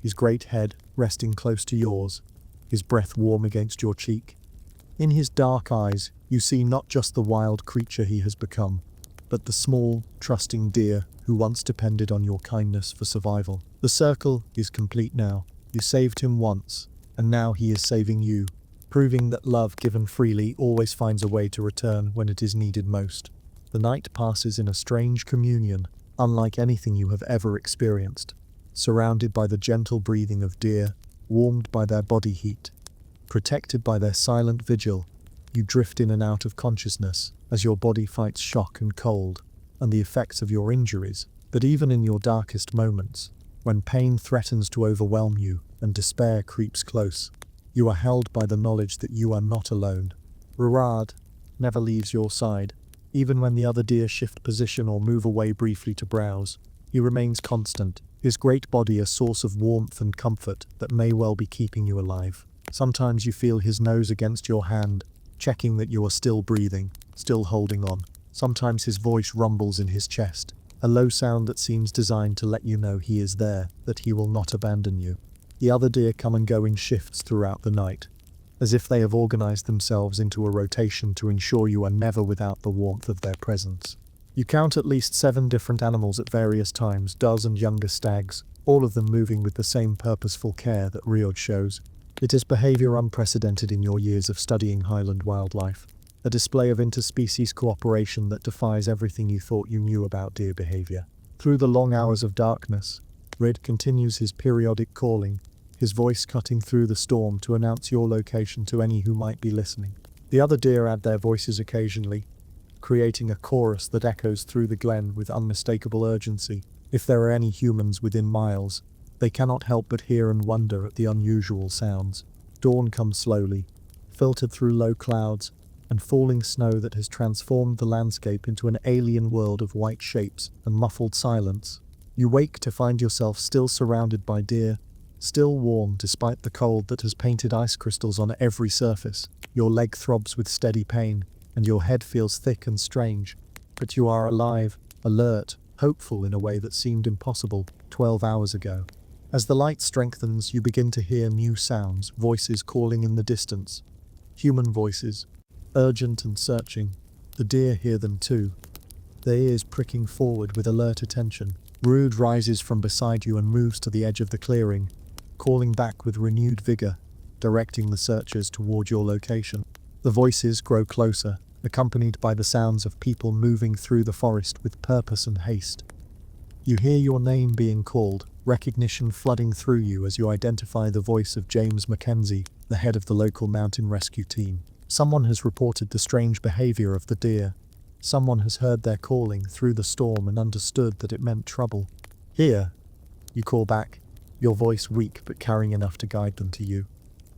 his great head resting close to yours, his breath warm against your cheek. In his dark eyes, you see not just the wild creature he has become, but the small, trusting deer who once depended on your kindness for survival. The circle is complete now. You saved him once, and now he is saving you, proving that love given freely always finds a way to return when it is needed most. The night passes in a strange communion, unlike anything you have ever experienced, surrounded by the gentle breathing of deer, warmed by their body heat. Protected by their silent vigil, you drift in and out of consciousness as your body fights shock and cold and the effects of your injuries. But even in your darkest moments, when pain threatens to overwhelm you and despair creeps close, you are held by the knowledge that you are not alone. Riyadh never leaves your side. Even when the other deer shift position or move away briefly to browse, he remains constant, his great body a source of warmth and comfort that may well be keeping you alive. Sometimes you feel his nose against your hand, checking that you are still breathing, still holding on. Sometimes his voice rumbles in his chest, a low sound that seems designed to let you know he is there, that he will not abandon you. The other deer come and go in shifts throughout the night, as if they have organized themselves into a rotation to ensure you are never without the warmth of their presence. You count at least 7 different animals at various times, does and younger stags, all of them moving with the same purposeful care that Riyadh shows. It is behavior unprecedented in your years of studying highland wildlife, a display of interspecies cooperation that defies everything you thought you knew about deer behavior. Through the long hours of darkness, Red continues his periodic calling, his voice cutting through the storm to announce your location to any who might be listening. The other deer add their voices occasionally, creating a chorus that echoes through the glen with unmistakable urgency. If there are any humans within miles, they cannot help but hear and wonder at the unusual sounds. Dawn comes slowly, filtered through low clouds and falling snow that has transformed the landscape into an alien world of white shapes and muffled silence. You wake to find yourself still surrounded by deer, still warm despite the cold that has painted ice crystals on every surface. Your leg throbs with steady pain, and your head feels thick and strange. But you are alive, alert, hopeful in a way that seemed impossible 12 hours ago. As the light strengthens, you begin to hear new sounds, voices calling in the distance. Human voices, urgent and searching. The deer hear them too, their ears pricking forward with alert attention. Rude rises from beside you and moves to the edge of the clearing, calling back with renewed vigor, directing the searchers toward your location. The voices grow closer, accompanied by the sounds of people moving through the forest with purpose and haste. You hear your name being called, recognition flooding through you as you identify the voice of James Mackenzie, the head of the local mountain rescue team. Someone has reported the strange behavior of the deer. Someone has heard their calling through the storm and understood that it meant trouble. Here, you call back, your voice weak but carrying enough to guide them to you.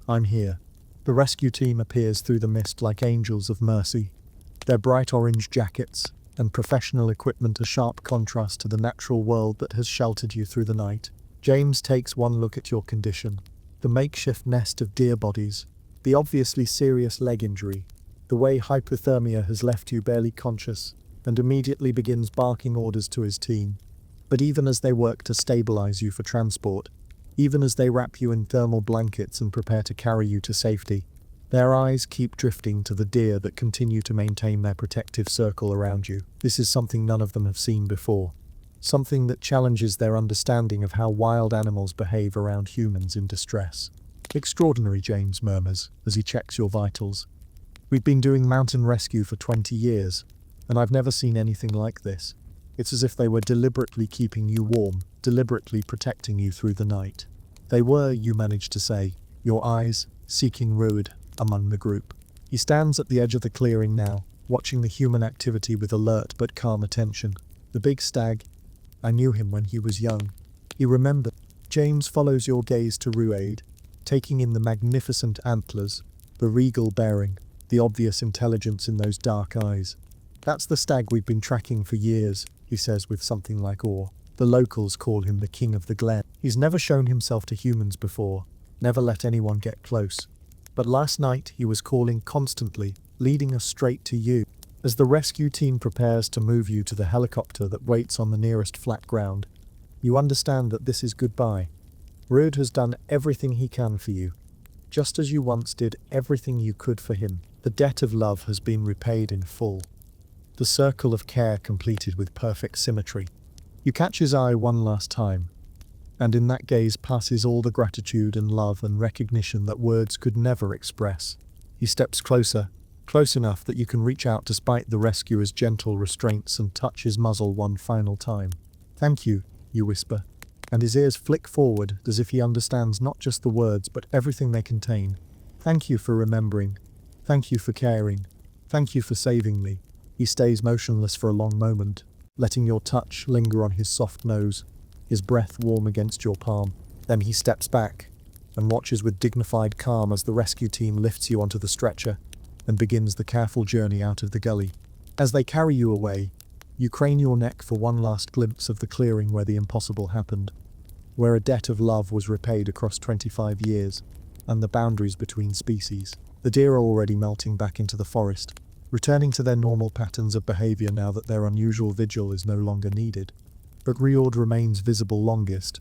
I'm here. The rescue team appears through the mist like angels of mercy, their bright orange jackets and professional equipment a sharp contrast to the natural world that has sheltered you through the night. James takes one look at your condition, the makeshift nest of deer bodies, the obviously serious leg injury, the way hypothermia has left you barely conscious, and immediately begins barking orders to his team. But even as they work to stabilize you for transport, even as they wrap you in thermal blankets and prepare to carry you to safety, Their eyes keep drifting to the deer that continue to maintain their protective circle around you. This is something none of them have seen before. Something that challenges their understanding of how wild animals behave around humans in distress. Extraordinary, James murmurs as he checks your vitals. We've been doing mountain rescue for 20 years, and I've never seen anything like this. It's as if they were deliberately keeping you warm, deliberately protecting you through the night. They were, you managed to say, your eyes seeking Ruud among the group. He stands at the edge of the clearing now, watching the human activity with alert but calm attention. The big stag, I knew him when he was young. He remembered. James follows your gaze to Ruud, taking in the magnificent antlers, the regal bearing, the obvious intelligence in those dark eyes. That's the stag we've been tracking for years, he says with something like awe. The locals call him the king of the Glen. He's never shown himself to humans before, never let anyone get close. But last night he was calling constantly, leading us straight to you. As the rescue team prepares to move you to the helicopter that waits on the nearest flat ground, you understand that this is goodbye. Ruud has done everything he can for you, just as you once did everything you could for him. The debt of love has been repaid in full. The circle of care completed with perfect symmetry. You catch his eye one last time, and in that gaze passes all the gratitude and love and recognition that words could never express. He steps closer, close enough that you can reach out despite the rescuer's gentle restraints and touch his muzzle one final time. Thank you, you whisper, and his ears flick forward as if he understands not just the words but everything they contain. Thank you for remembering. Thank you for caring. Thank you for saving me. He stays motionless for a long moment, letting your touch linger on his soft nose, his breath warm against your palm. Then he steps back and watches with dignified calm as the rescue team lifts you onto the stretcher and begins the careful journey out of the gully. As they carry you away, you crane your neck for one last glimpse of the clearing where the impossible happened, where a debt of love was repaid across 25 years, and the boundaries between species. The deer are already melting back into the forest, returning to their normal patterns of behavior now that their unusual vigil is no longer needed. But Ruud remains visible longest,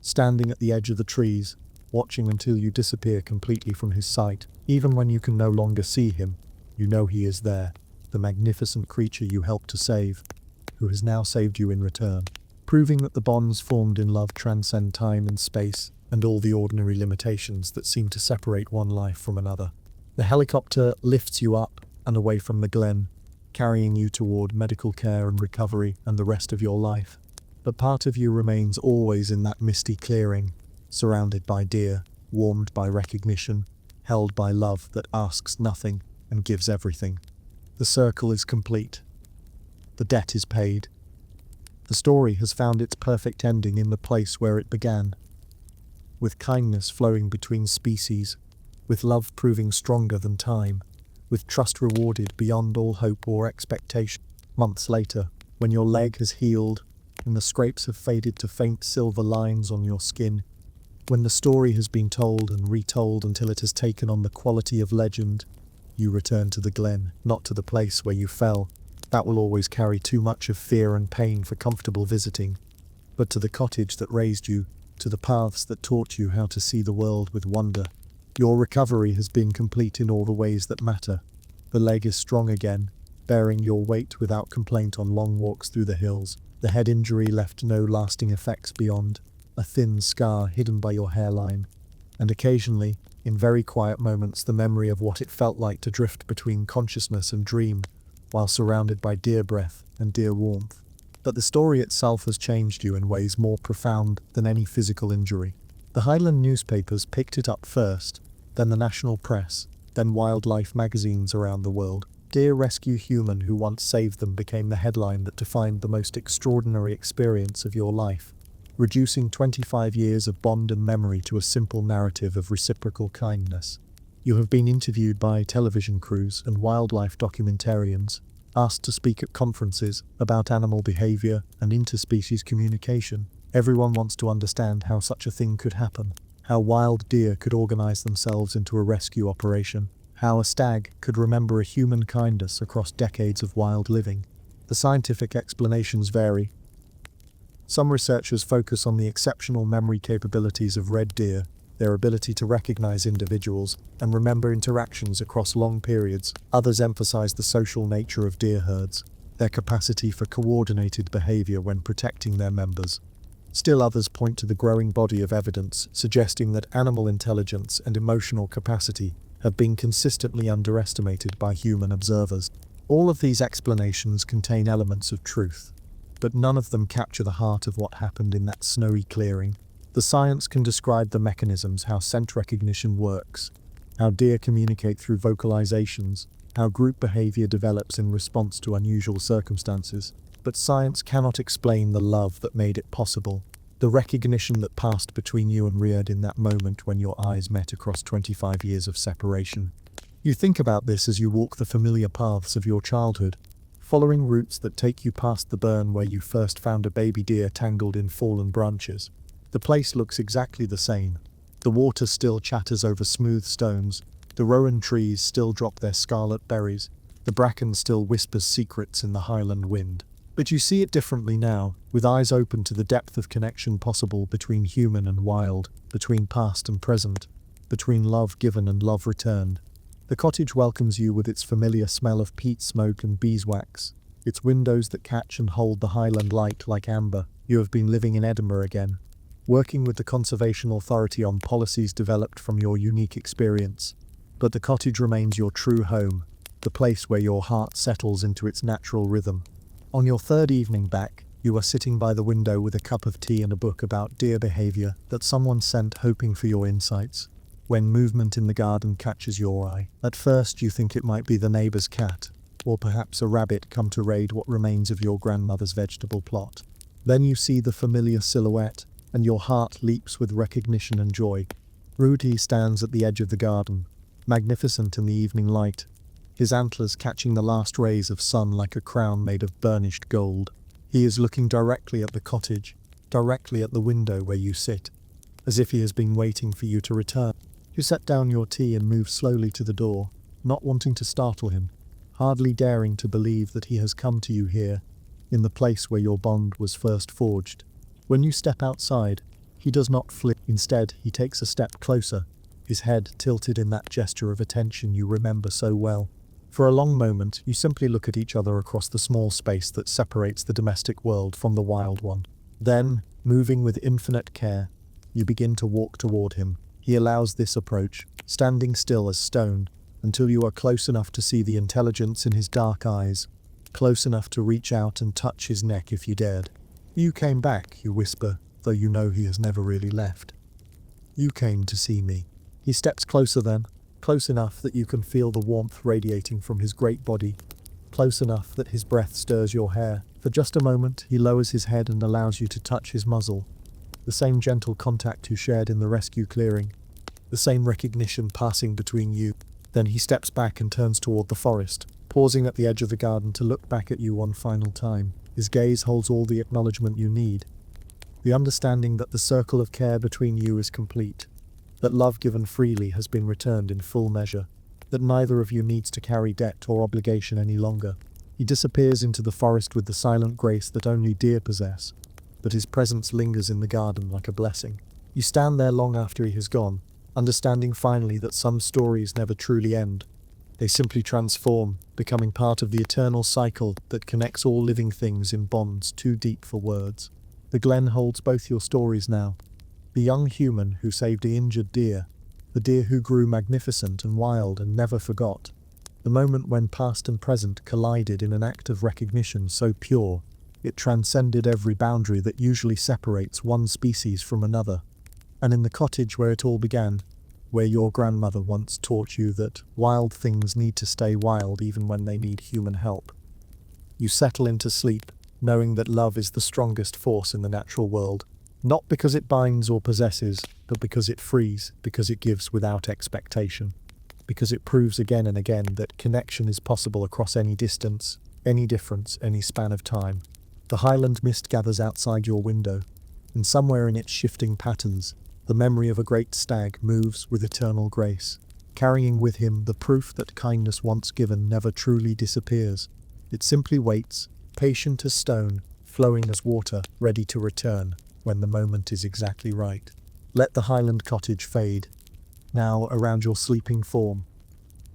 standing at the edge of the trees, watching until you disappear completely from his sight. Even when you can no longer see him, you know he is there, the magnificent creature you helped to save, who has now saved you in return, proving that the bonds formed in love transcend time and space and all the ordinary limitations that seem to separate one life from another. The helicopter lifts you up and away from the Glen, carrying you toward medical care and recovery and the rest of your life. But part of you remains always in that misty clearing, surrounded by deer, warmed by recognition, held by love that asks nothing and gives everything. The circle is complete. The debt is paid. The story has found its perfect ending in the place where it began, with kindness flowing between species, with love proving stronger than time, with trust rewarded beyond all hope or expectation. Months later, when your leg has healed and the scrapes have faded to faint silver lines on your skin, when the story has been told and retold until it has taken on the quality of legend, you return to the Glen, not to the place where you fell. That will always carry too much of fear and pain for comfortable visiting, but to the cottage that raised you, to the paths that taught you how to see the world with wonder. Your recovery has been complete in all the ways that matter. The leg is strong again, bearing your weight without complaint on long walks through the hills. The head injury left no lasting effects beyond a thin scar hidden by your hairline, and occasionally, in very quiet moments, the memory of what it felt like to drift between consciousness and dream, while surrounded by deer breath and deer warmth. But the story itself has changed you in ways more profound than any physical injury. The Highland newspapers picked it up first, then the national press, then wildlife magazines around the world. Deer rescue human who once saved them became the headline that defined the most extraordinary experience of your life, reducing 25 years of bond and memory to a simple narrative of reciprocal kindness. You have been interviewed by television crews and wildlife documentarians, asked to speak at conferences about animal behavior and interspecies communication. Everyone wants to understand how such a thing could happen, how wild deer could organize themselves into a rescue operation, how a stag could remember a human kindness across decades of wild living. The scientific explanations vary. Some researchers focus on the exceptional memory capabilities of red deer, their ability to recognize individuals and remember interactions across long periods. Others emphasize the social nature of deer herds, their capacity for coordinated behavior when protecting their members. Still others point to the growing body of evidence suggesting that animal intelligence and emotional capacity have been consistently underestimated by human observers. All of these explanations contain elements of truth, but none of them capture the heart of what happened in that snowy clearing. The science can describe the mechanisms, how scent recognition works, how deer communicate through vocalizations, how group behavior develops in response to unusual circumstances, but science cannot explain the love that made it possible, the recognition that passed between you and Riad in that moment when your eyes met across 25 years of separation. You think about this as you walk the familiar paths of your childhood, following routes that take you past the burn where you first found a baby deer tangled in fallen branches. The place looks exactly the same. The water still chatters over smooth stones, the rowan trees still drop their scarlet berries, the bracken still whispers secrets in the highland wind. But you see it differently now, with eyes open to the depth of connection possible between human and wild, between past and present, between love given and love returned. The cottage welcomes you with its familiar smell of peat smoke and beeswax, its windows that catch and hold the highland light like amber. You have been living in Edinburgh again, working with the Conservation Authority on policies developed from your unique experience. But the cottage remains your true home, the place where your heart settles into its natural rhythm. On your third evening back, you are sitting by the window with a cup of tea and a book about deer behavior that someone sent hoping for your insights. When movement in the garden catches your eye, at first you think it might be the neighbor's cat, or perhaps a rabbit come to raid what remains of your grandmother's vegetable plot. Then you see the familiar silhouette, and your heart leaps with recognition and joy. Rudy stands at the edge of the garden, magnificent in the evening light, his antlers catching the last rays of sun like a crown made of burnished gold. He is looking directly at the cottage, directly at the window where you sit, as if he has been waiting for you to return. You set down your tea and move slowly to the door, not wanting to startle him, hardly daring to believe that he has come to you here, in the place where your bond was first forged. When you step outside, he does not flee. Instead, he takes a step closer, his head tilted in that gesture of attention you remember so well. For a long moment, you simply look at each other across the small space that separates the domestic world from the wild one. Then, moving with infinite care, you begin to walk toward him. He allows this approach, standing still as stone, until you are close enough to see the intelligence in his dark eyes, close enough to reach out and touch his neck if you dared. "You came back," you whisper, though you know he has never really left. "You came to see me." He steps closer then, close enough that you can feel the warmth radiating from his great body, close enough that his breath stirs your hair. For just a moment, he lowers his head and allows you to touch his muzzle. The same gentle contact you shared in the rescue clearing, the same recognition passing between you. Then he steps back and turns toward the forest, pausing at the edge of the garden to look back at you one final time. His gaze holds all the acknowledgement you need, the understanding that the circle of care between you is complete, that love given freely has been returned in full measure, that neither of you needs to carry debt or obligation any longer. He disappears into the forest with the silent grace that only deer possess, but his presence lingers in the garden like a blessing. You stand there long after he has gone, understanding finally that some stories never truly end. They simply transform, becoming part of the eternal cycle that connects all living things in bonds too deep for words. The Glen holds both your stories now. The young human who saved the injured deer, the deer who grew magnificent and wild and never forgot. The moment when past and present collided in an act of recognition so pure, it transcended every boundary that usually separates one species from another. And in the cottage where it all began, where your grandmother once taught you that wild things need to stay wild even when they need human help, you settle into sleep, knowing that love is the strongest force in the natural world. Not because it binds or possesses, but because it frees, because it gives without expectation, because it proves again and again that connection is possible across any distance, any difference, any span of time. The highland mist gathers outside your window, and somewhere in its shifting patterns, the memory of a great stag moves with eternal grace, carrying with him the proof that kindness once given never truly disappears. It simply waits, patient as stone, flowing as water, ready to return when the moment is exactly right. Let the Highland cottage fade, now around your sleeping form,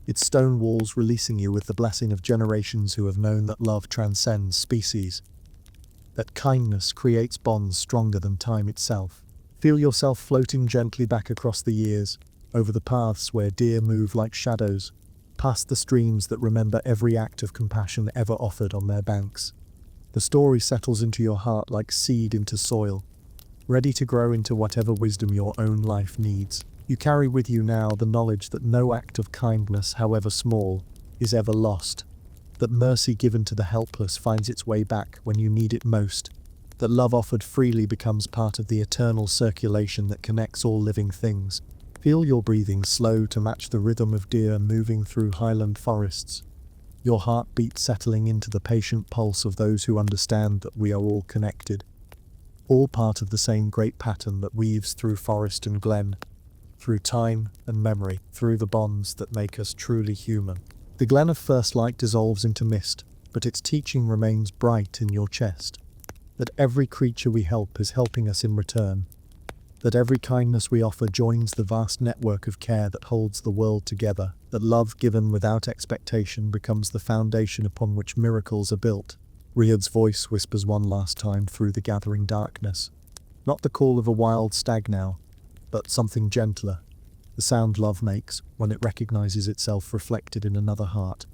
its stone walls releasing you with the blessing of generations who have known that love transcends species, that kindness creates bonds stronger than time itself. Feel yourself floating gently back across the years, over the paths where deer move like shadows, past the streams that remember every act of compassion ever offered on their banks. The story settles into your heart like seed into soil, ready to grow into whatever wisdom your own life needs. You carry with you now the knowledge that no act of kindness, however small, is ever lost, that mercy given to the helpless finds its way back when you need it most, that love offered freely becomes part of the eternal circulation that connects all living things. Feel your breathing slow to match the rhythm of deer moving through highland forests, your heartbeat settling into the patient pulse of those who understand that we are all connected, all part of the same great pattern that weaves through forest and glen, through time and memory, through the bonds that make us truly human. The glen of first light dissolves into mist, but its teaching remains bright in your chest. That every creature we help is helping us in return. That every kindness we offer joins the vast network of care that holds the world together. That love given without expectation becomes the foundation upon which miracles are built. Riad's voice whispers one last time through the gathering darkness. Not the call of a wild stag now, but something gentler. The sound love makes when it recognizes itself reflected in another heart.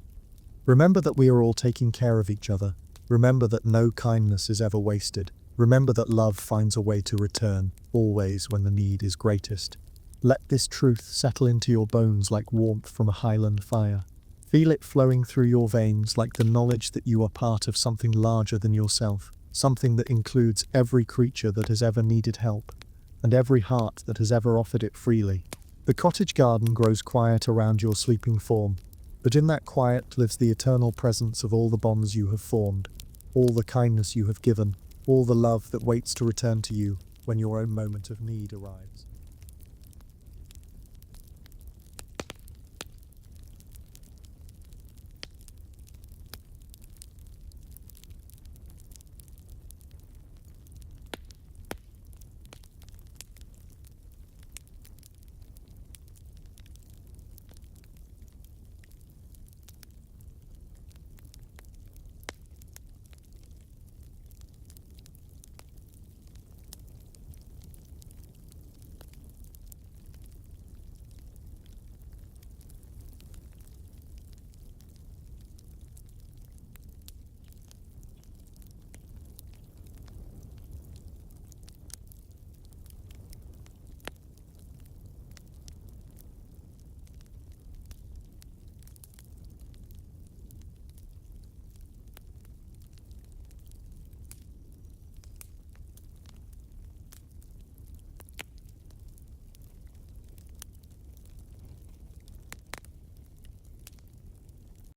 Remember that we are all taking care of each other. Remember that no kindness is ever wasted. Remember that love finds a way to return, always when the need is greatest. Let this truth settle into your bones like warmth from a highland fire. Feel it flowing through your veins like the knowledge that you are part of something larger than yourself, something that includes every creature that has ever needed help, and every heart that has ever offered it freely. The cottage garden grows quiet around your sleeping form, but in that quiet lives the eternal presence of all the bonds you have formed, all the kindness you have given, all the love that waits to return to you when your own moment of need arrives.